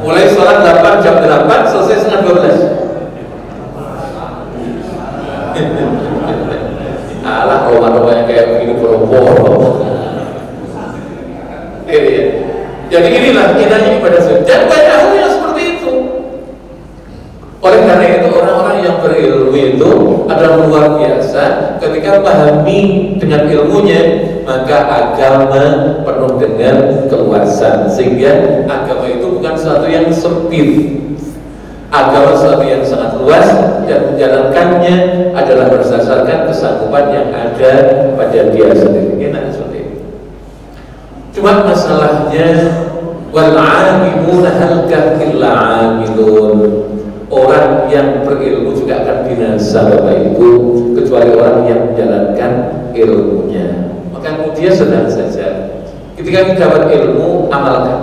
Mulai sholat 8 jam 8 selesai setengah 12. Alah Roma-Roma yang kayak begini boro-boro. Jadi inilah inanya ibadah sunnah. Dan banyak hal yang seperti itu. Oleh karena itu orang-orang yang berilmu itu adalah luar biasa. Ketika pahami dengan ilmunya, maka agama penuh dengan keluasan. Sehingga agama itu bukan sesuatu yang sempit. Agama sesuatu yang sangat luas, dan menjalankannya adalah berdasarkan kesanggupan yang ada pada dia sendiri. Enak seperti itu. Cuma masalahnya wal 'alimuna halka illa 'amilun. Orang yang berilmu juga akan binasa Bapak Ibu, kecuali orang yang menjalankan ilmunya. Maka dia senang saja. Ketika kita dapat ilmu, amalkan.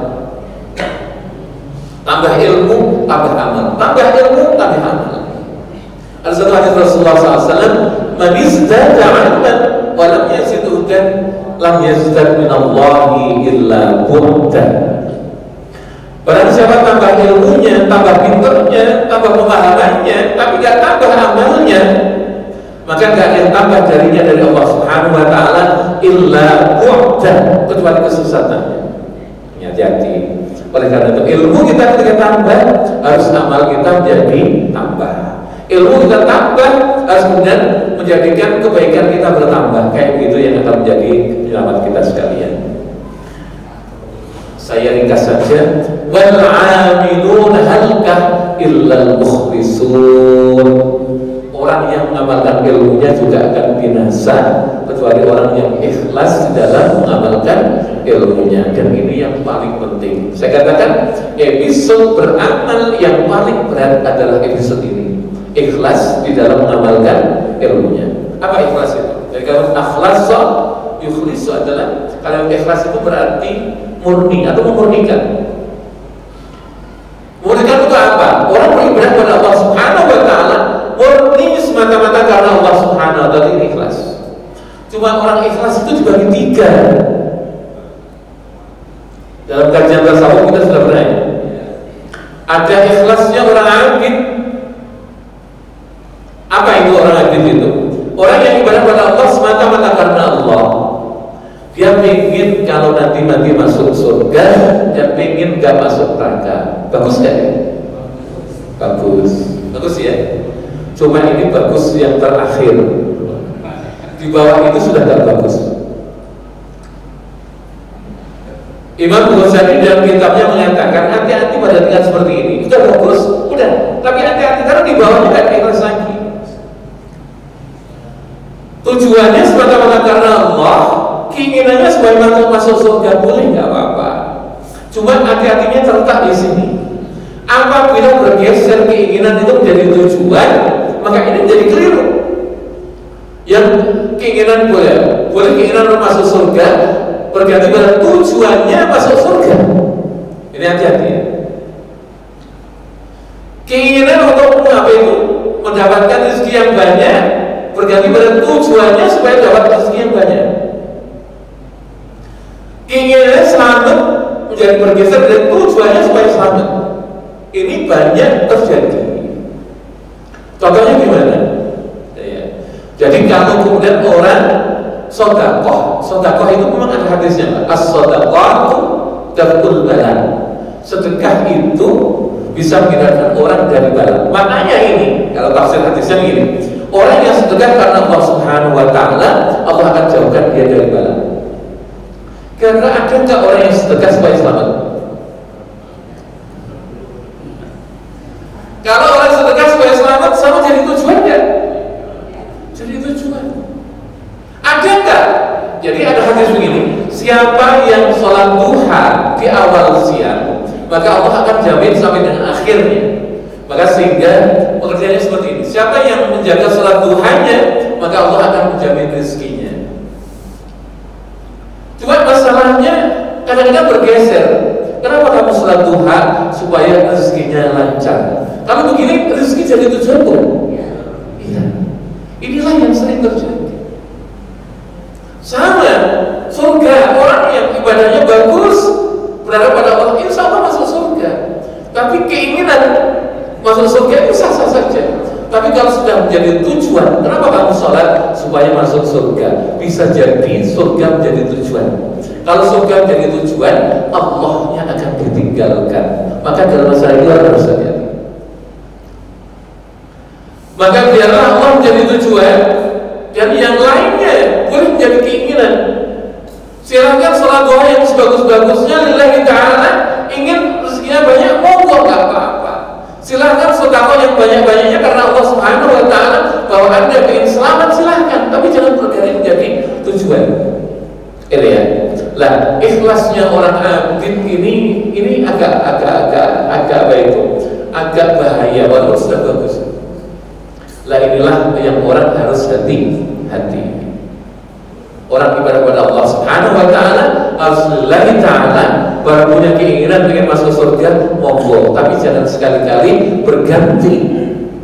Tambah ilmu, tambah amal. Tambah ilmu, tambah amal. Ada satu hadis Rasulullah SAW, man izdada 'ilman wa lam yazid hudan lam yazdad minallahi illa bu'dan. Barang siapa tambah ilmunya, tambah pinternya, tambah pemahamannya, tapi tidak tambah amalnya, maka tidak ada yang tambah darinya dari Allah Subhanahu wa Ta'ala illa bu'dan, kecuali kesesatannya. Hati-hati. Oleh karena itu ilmu kita ketika tambah, harus amal kita menjadi tambah. Ilmu kita tambah, harus kemudian menjadikan kebaikan kita bertambah. Kayak begitu yang akan menjadi penyelamat kita sekalian. Saya ringkas saja. Wal 'amiluna halka illal mukhlisun. Orang yang mengamalkan ilmunya juga akan binasa, kecuali orang yang ikhlas di dalam mengamalkan ilmunya. Dan ini yang paling penting. Saya katakan episode beramal yang paling berat adalah episode ini. Ikhlas di dalam mengamalkan ilmunya. Apa ikhlas itu? Jadi kalau akhlasa yukhlisu adalah, kalau ikhlas itu berarti murni atau memurnikan. Memurnikan itu apa? Orang beribadah kepada Allah Subhanahu wa Ta'ala murni semata-mata karena Allah Subhanahu wa Ta'ala, ini ikhlas. Cuma orang ikhlas itu dibagi 3. Dalam kajian tasawuf kita sudah pernah. Ada ikhlasnya orang abid. Apa itu orang abid itu? Orang yang ibadah kepada Allah semata-mata karena Allah. Dia ingin kalau nanti masuk surga, dia ingin gak masuk neraka. Bagus gak? Bagus. Bagus ya. Cuma ini bagus yang terakhir. Di bawah itu sudah gak bagus. Imam Ghazali dalam kitabnya mengatakan hati-hati pada tingkat seperti ini. Sudah bagus, udah. Tapi hati-hati karena di bawahnya gak ikhlas lagi. Tujuannya semata-mata karena Allah, keinginannya supaya masuk masuk surga boleh, nggak apa-apa. Cuma hati-hatinya terletak di sini. Apabila bergeser keinginan itu menjadi tujuan, maka ini menjadi keliru. Yang keinginan boleh keinginan masuk surga berganti pada tujuannya masuk surga. Ini hati-hati. Keinginan untuk apa itu? Mendapatkan rezeki yang banyak berganti pada tujuannya supaya dapat rezeki yang banyak. Keinginannya selamat menjadi bergeser dari tujuannya supaya selamat. Ini banyak terjadi. Contohnya gimana? Jadi kalau kemudian orang sodakoh itu memang ada hadisnya, as-sodakoh daful bala. Sedekah itu bisa menghindarkan orang dari bala. Maknanya ini, kalau tafsir hadisnya ini, orang yang sedekah karena Allah Subhanahu Wa Taala, Allah akan jauhkan dia dari bala. Karena ada nggak orang yang sedekah supaya selamat? Kalau orang sedekah supaya selamat, sama jadi tujuan nggak? Jadi tujuan. Ada nggak? Jadi ada hadis begini, siapa yang sholat duha di awal siang, maka Allah akan jamin sampai dengan akhirnya. Maka sehingga pengertiannya seperti ini, siapa yang menjaga sholat duhanya, maka Allah akan menjamin rezekinya. Cuma masalahnya kadang-kadang bergeser. Kenapa kamu sholat duha? Supaya rezekinya lancar. Kalau begini rezeki jadi tujuan pun. Iya. Inilah yang sering terjadi. Sama surga, orang yang ibadahnya bagus berharap pada Allah, insya Allah masuk surga. Tapi keinginan masuk surga itu sah-sah saja. Tapi kalau sudah menjadi tujuan, kenapa kamu sholat? Supaya masuk surga. Bisa jadi surga menjadi tujuan. Kalau surga menjadi tujuan, Allahnya akan ditinggalkan. Maka dalam masalah itu harus hati-hati. Maka biarlah Allah menjadi tujuan, dan yang lainnya boleh menjadi keinginan. Silahkan sholat doa yang sebagus-bagusnya lillahi ta'ala, ingin rezekinya banyak, monggo, nggak apa-apa. Silahkan sedekah yang banyak-banyaknya karena Allah Subhanahu Wa Taala, bahwa Anda ingin selamat, silahkan, tapi jangan berganti menjadi tujuan. Ini ya. Lah, ikhlasnya orang abid ini agak apa itu? Agak bahaya walaupun sudah bagus. Lah inilah yang orang harus hati-hati. Orang ibadah pada Allah Subhanahu Wa Taala harus lillahi ta'ala, baru punya keinginan ingin masuk surga, monggo. Tapi jangan sekali-kali berganti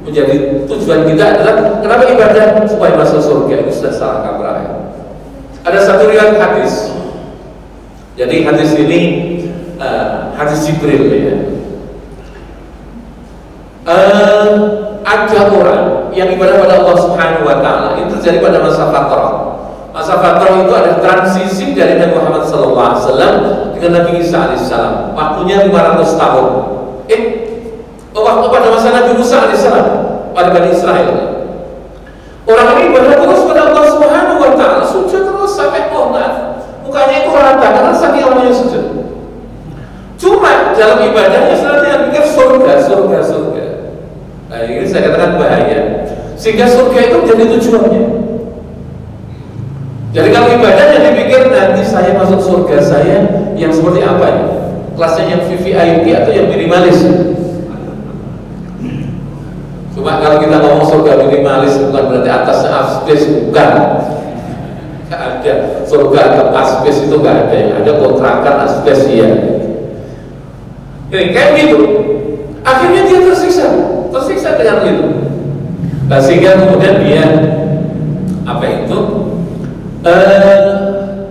menjadi tujuan kita adalah kenapa ibadah supaya masuk surga. Itu sudah salah kaprah. Ada satu riwayat hadis. Jadi hadis ini hadis Jibril ya. Ada orang yang ibadah pada Allah Subhanahu Wa Taala itu terjadi pada masa fatrah. Masa fatrah itu ada transisi dari Nabi Muhammad SAW dengan Nabi Isa alaihissalam. Waktunya 500 tahun. Waktu pada masa Nabi Musa alaihissalam pada Bani Israel. Orang ini ibadah terus pada Allah Subhanahu Wa Taala, sujud terus sampai kohmat. Mukanya itu rata karena saking lamanya sujud. Cuma dalam ibadahnya selalu pikir surga. Nah, ini saya katakan bahaya. Sehingga surga itu menjadi tujuannya. Jadi kalau ibadahnya dipikir nanti saya masuk surga saya yang seperti apa ya? Kelasnya yang VVIP atau yang minimalis? Cuma kalau kita ngomong surga minimalis bukan berarti atasnya asbes, bukan. Gak ada surga atau asbes, itu gak ada. Yang ada kontrakan asbes ya. Ini kayak gitu. Akhirnya dia tersiksa dengan itu. Nah, sehingga kemudian dia apa itu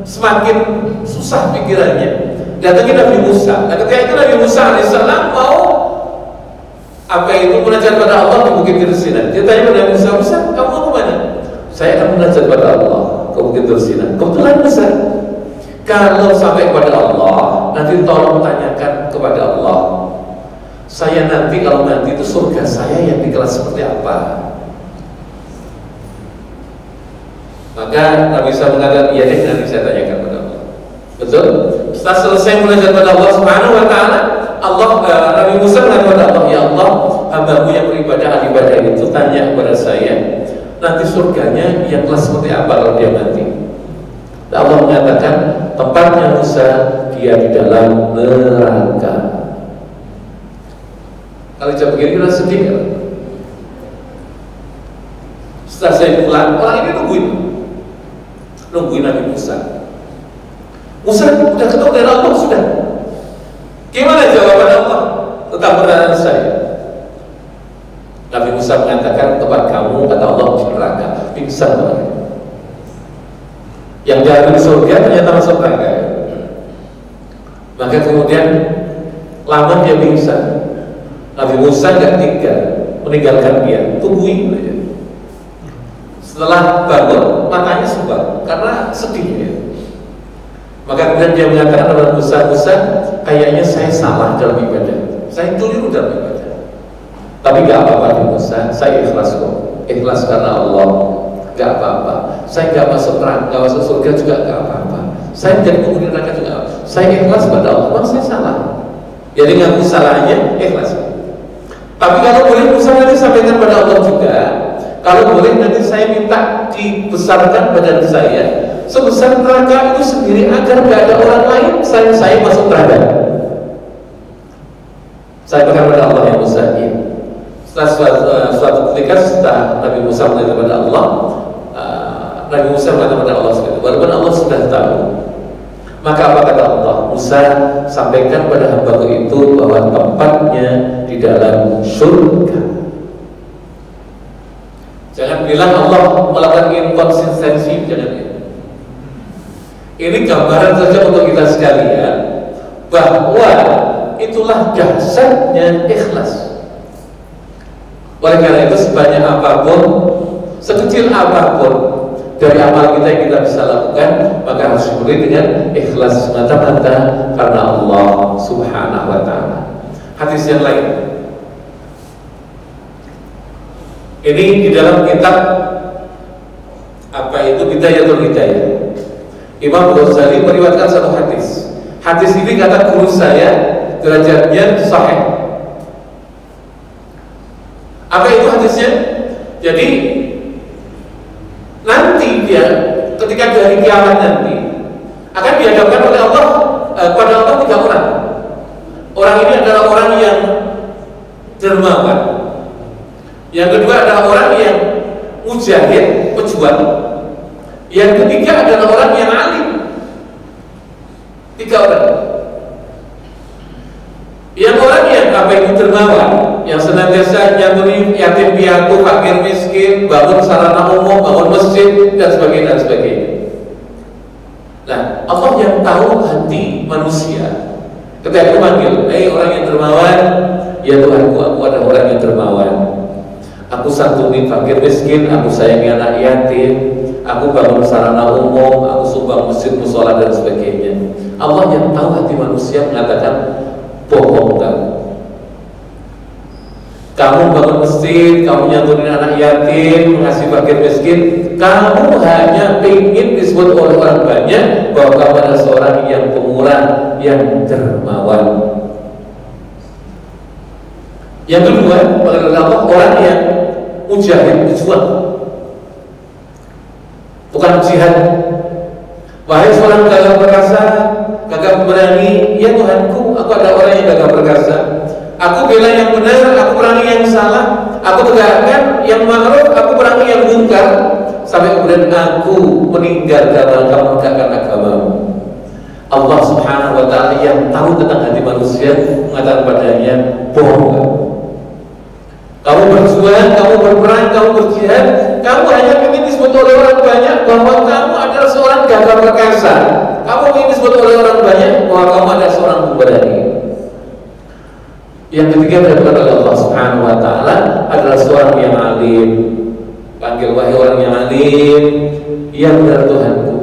semakin susah pikirannya. Datangnya Nabi Musa. Nah, ketika itu Nabi Musa alaihissalam mau apa itu munajat pada Allah di Bukit Tursina. Dia tanya pada Nabi Musa, kamu mau kemana? Saya akan munajat pada Allah ke Bukit Tursina. Kebetulan Musa, kalau sampai kepada Allah, nanti tolong tanyakan kepada Allah, saya nanti kalau nanti itu surga saya yang di kelas seperti apa? Maka Nabi Musa mengatakan, iya deh, nanti saya tanyakan kepada Allah. Betul? Setelah selesai munajat pada Allah Subhanahu Wa Taala, Nabi Musa mengatakan kepada Allah, ya Allah, hambamu yang beribadah ibadah itu tanya kepada saya, nanti surganya yang kelas seperti apa kalau dia mati? Allah mengatakan, tempatnya Musa, dia di dalam neraka. Kalau jam begini kita sedih kan? Setelah saya pulang, orang ini nungguin Nabi Musa. Musa udah ketemu dengan Allah sudah. Gimana jawaban Allah tentang pertanyaan saya? Nabi Musa mengatakan, tempat kamu kata Allah di neraka. Pingsan orang. Yang jatuh di surga ternyata masuk neraka. Maka kemudian lama dia pingsan. Nabi Musa nggak tinggal, meninggalkan dia, tungguin aja. Setelah bangun, matanya subang karena sedih ya. Maka kemudian dia mengatakan kepada Musa, kayaknya saya salah dalam ibadah, saya keliru dalam ibadah. Tapi gak apa-apa Musa, saya ikhlas kok, ikhlas karena Allah, gak apa-apa. Saya gak masuk neraka, gak masuk surga juga gak apa-apa. Saya jadi penghuni neraka juga, saya ikhlas pada Allah. Memang saya salah, jadi ngaku salahnya, ikhlas. Tapi kalau boleh Musa nanti sampaikan pada Allah juga, kalau boleh nanti saya minta dibesarkan badan saya sebesar neraka itu sendiri agar gak ada orang lain saya masuk neraka. Saya berkata kepada Allah, ya Musa, setelah suatu ketika setelah Nabi Musa berkata kepada Allah, Nabi Musa berkata kepada Allah, walaupun Allah sudah tahu, maka apa kata Allah? Musa, sampaikan pada hambaku itu bahwa tempatnya di dalam surga. Jangan bilang Allah melakukan inkonsistensi, jangan ya. Ini gambaran saja untuk kita sekalian bahwa itulah dahsyatnya ikhlas. Oleh karena itu sebanyak apapun, sekecil apapun dari amal kita yang kita bisa lakukan, maka harus dimulai dengan ikhlas semata-mata karena Allah Subhanahu wa Ta'ala. Hadis yang lain ini di dalam kitab apa itu Bidayatul Hidayah, Imam Ghazali meriwayatkan satu hadis. Hadis ini kata guru saya derajatnya sahih. Apa itu hadisnya? Jadi nanti dia ketika dari kiamat nanti akan dihadapkan oleh Allah kepada Allah 3 orang. Orang ini adalah orang yang dermawan. Yang kedua adalah orang yang mujahid, pejuang. Yang ketiga adalah orang yang alim. 3 orang. Yang orang yang apa itu dermawan, yang senantiasa nyantuni yatim piatu, fakir miskin, bangun sarana umum, bangun masjid dan sebagainya dan sebagainya. Nah, Allah yang tahu hati manusia. Ketika memanggil, orang yang dermawan, ya Tuhanku, aku adalah orang yang dermawan. Aku santuni fakir miskin, aku sayangi anak yatim, aku bangun sarana umum, aku sumbang masjid, musola dan sebagainya. Allah yang tahu hati manusia mengatakan, bohong kamu bangun masjid, kamu nyantunin anak yatim, mengasih fakir miskin, kamu hanya ingin disebut oleh orang banyak bahwa kamu adalah seorang yang pemurah, yang dermawan. Yang kedua, menurut Allah, orang yang mujahid, berjuang, bukan jihad. Wahai seorang gagah perkasa, gagah berani, ya Tuhanku, aku adalah orang yang gagah perkasa. Aku bela yang benar, aku perangi yang salah, aku tegakkan yang ma'ruf, aku perangi yang mungkar, sampai kemudian aku meninggal dalam kamu menegakkan agamamu. Allah Subhanahu wa Ta'ala yang tahu tentang hati manusia mengatakan padanya, bohong kamu berjuang, kamu berperang, kamu berjihad, kamu hanya ingin disebut oleh orang banyak bahwa kamu adalah seorang gagah perkasa. Kamu ingin disebut oleh orang banyak bahwa kamu adalah seorang pemberani. Yang ketiga adalah Allah Subhanahu wa Ta'ala adalah seorang yang alim. Panggil, wahai orang yang alim, ya benar Tuhanku,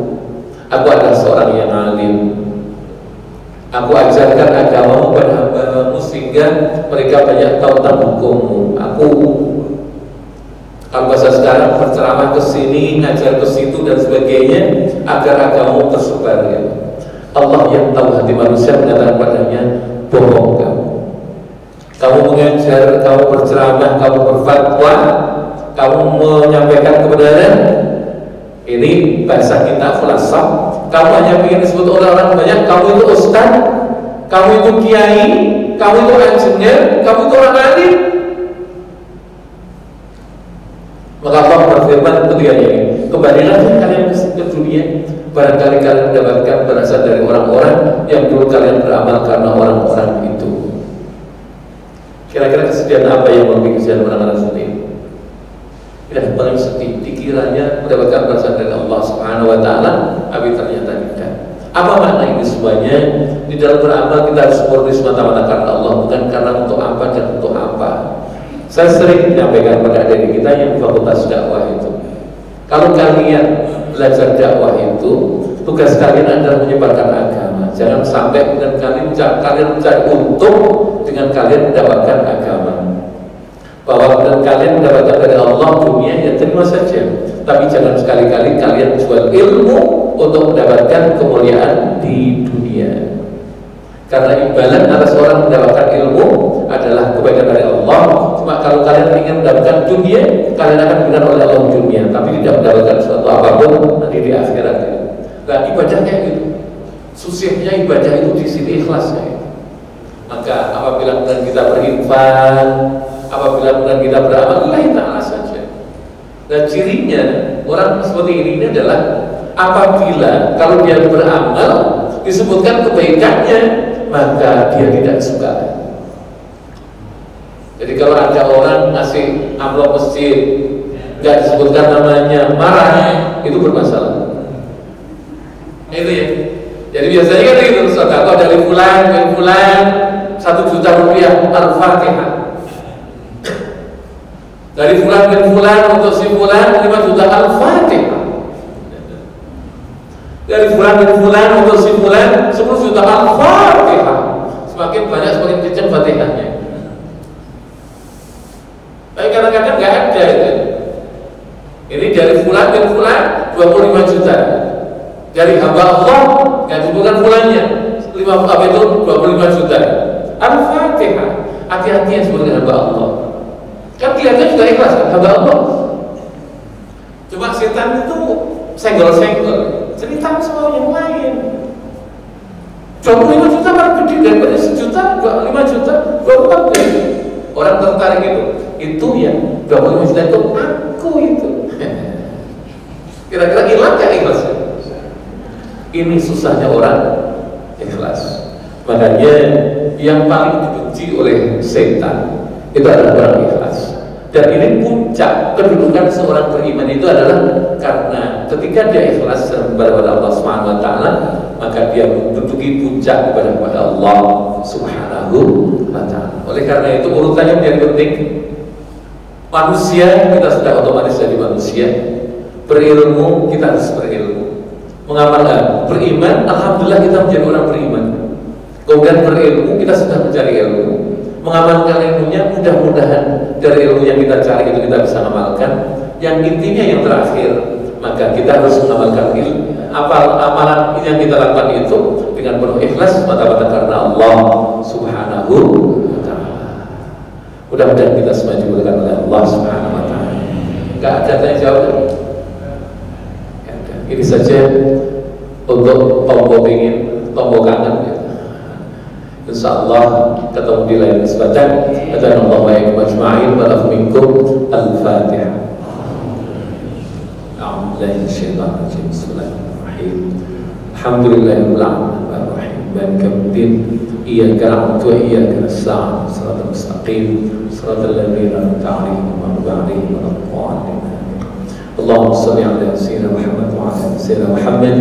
aku adalah seorang yang alim. Aku ajarkan agamamu pada hamba-Mu sehingga mereka banyak tahu tentang hukummu. Aku kalau bahasa sekarang berceramah ke sini, ngajar ke situ dan sebagainya agar agamamu tersebar ya. Allah yang tahu hati manusia mengatakan padanya, bohong kamu. Kamu mengajar, kamu berceramah, kamu berfatwa, kamu menyampaikan kebenaran, Ini bahasa kita khulasah. Kamu hanya ingin disebut orang-orang banyak, kamu itu ustaz, kamu itu kiai, kamu itu engineer, kamu itu orang alim. Maka Allah berfirman ketika ini, kembalilah kalian ke dunia, barangkali kalian mendapatkan berasal dari orang-orang yang dulu kalian beramal karena orang-orang itu. Kira-kira kesedihan apa yang membuat kesedihan orang-orang seperti itu? Tidak paling sedih, dikiranya mendapatkan balasan dari Allah Subhanahu wa Ta'ala, tapi ternyata tidak. Apa makna ini semuanya? Di dalam beramal kita harus murni semata-mata karena Allah, bukan karena untuk apa dan untuk apa. Saya sering menyampaikan pada adik kita yang di fakultas dakwah itu, kalau kalian belajar dakwah itu, tugas kalian adalah menyebarkan agama. Jangan sampai dengan kalian mencari untung dengan kalian mendapatkan agama. Bahwa kalian mendapatkan dari Allah dunia, ya terima saja. Tapi jangan sekali-kali kalian jual ilmu untuk mendapatkan kemuliaan di dunia. Karena imbalan atas orang mendapatkan ilmu adalah kebaikan dari Allah. Cuma kalau kalian ingin mendapatkan dunia, kalian akan diberikan oleh Allah dunia, tapi tidak mendapatkan sesuatu apapun nanti di akhirat. Nah, ibadahnya itu, susahnya ibadah itu di sini ikhlasnya. Maka apabila kita berinfak, apabila kemudian kita beramal, Allah Ta'ala saja. Dan cirinya orang seperti ini adalah apabila kalau dia beramal disebutkan kebaikannya, maka dia tidak suka. Jadi kalau ada orang ngasih amplop masjid nggak disebutkan namanya, marah, itu bermasalah. Itu ya. Jadi biasanya kan itu sedekah dari fulan 1 juta rupiah Al-Fatihah. Dari fulan bin fulan untuk si fulan 5 juta Al-Fatihah. Dari fulan bin fulan untuk si fulan 10 juta Al-Fatihah. Semakin banyak semakin kencang Fatihahnya. Tapi kadang-kadang nggak ada itu. Ini dari fulan bin fulan 25 juta. Dari hamba Allah nggak disebutkan fulannya 25 juta. Al-Fatihah. Hati-hati yang disebutkan hamba Allah. Kan kelihatannya juga ikhlas kan, hamba Allah. Cuma setan itu senggol-senggol, cerita semua yang lain. 25 juta paling gede, daripada 1 juta, 5 juta, 24 juta. Orang tertarik itu ya 25 juta itu aku itu. Kira-kira hilang gak ikhlasnya? Ini susahnya orang ikhlas. Makanya yang paling dibenci oleh setan itu adalah orang ikhlas. Dan ini puncak kedudukan seorang beriman itu adalah karena ketika dia ikhlas kepada Allah Subhanahu wa Ta'ala, maka dia menduduki puncak kepada Allah Subhanahu wa Ta'ala. Oleh karena itu urutannya menjadi penting. Manusia, kita sudah otomatis jadi manusia. Berilmu, kita harus berilmu. Mengamalkan, beriman, alhamdulillah kita menjadi orang beriman. Kemudian berilmu, kita sudah mencari ilmu. Mengamalkan ilmunya, mudah-mudahan dari ilmu yang kita cari itu kita bisa mengamalkan. Yang intinya yang terakhir, maka kita harus mengamalkan ilmu. Amalan yang kita lakukan itu dengan penuh ikhlas mata-mata karena Allah Subhanahu wa Ta'ala. Mudah-mudahan kita semua dimudahkan oleh Allah Subhanahu wa Ta'ala. Enggak ada tanya jawab. Ini saja untuk tombol ingin, tombol kangen. InsyaAllah ketemu di lain kesempatan. Adanallahu wa iyyakum ajma'in wa lakum minkum al-Fatihah. A'udzubillahi minasyaitonir rajim. Bismillahirrahmanirrahim. Alhamdulillahirabbil alamin arrahim maliki yaumiddin. Iyyaka na'budu wa iyyaka nasta'in. Shiratal mustaqim. Shiratal ladzina an'amta 'alaihim ghairil maghdubi 'alaihim waladdallin. Allahumma shalli 'ala sayyidina Muhammad wa 'ala sayyidina Muhammad.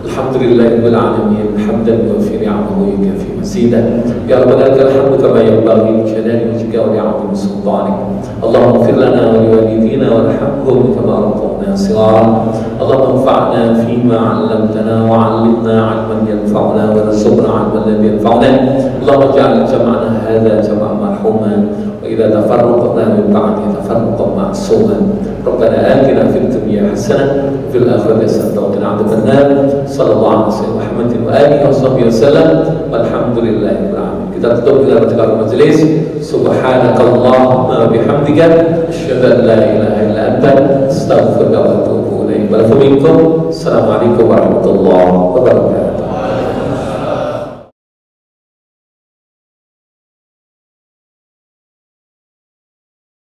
Alhamdulillahirabbil alamin hamdan yuwaffi ni'amahu wa yukafi masidah. Ya rabbana lakal hamdu kama yanbaghi li jalali wajhika wa li'azimi sultanik. Allahumma ighfir lana wa liwalidina warhamhum kama rabbawna shighara. Allahumma anfa'na fima 'allamtana wa 'allimna 'ilman yanfa'una wa rzuqna 'ilman la yanfa'una. Allahumma ij'al jam'ana hadha jam'an marhuma wa idza tafarraqna min ba'di tafarruqan ma'suman. Rabbana atina fid dunya hasanah wa fil akhirati hasanah wa qina 'adzabannar. Sallallahu alaihi Muhammad wa alihi wasallam. Walhamdulillahirabbil alamin. Kita tutup dengan bacaan majelis. Subhanakallahumma wa bihamdika asyhadu an la ilaha illa anta astaghfiruka wa atubu ilaik. minkum. Assalamualaikum warahmatullahi wabarakatuh.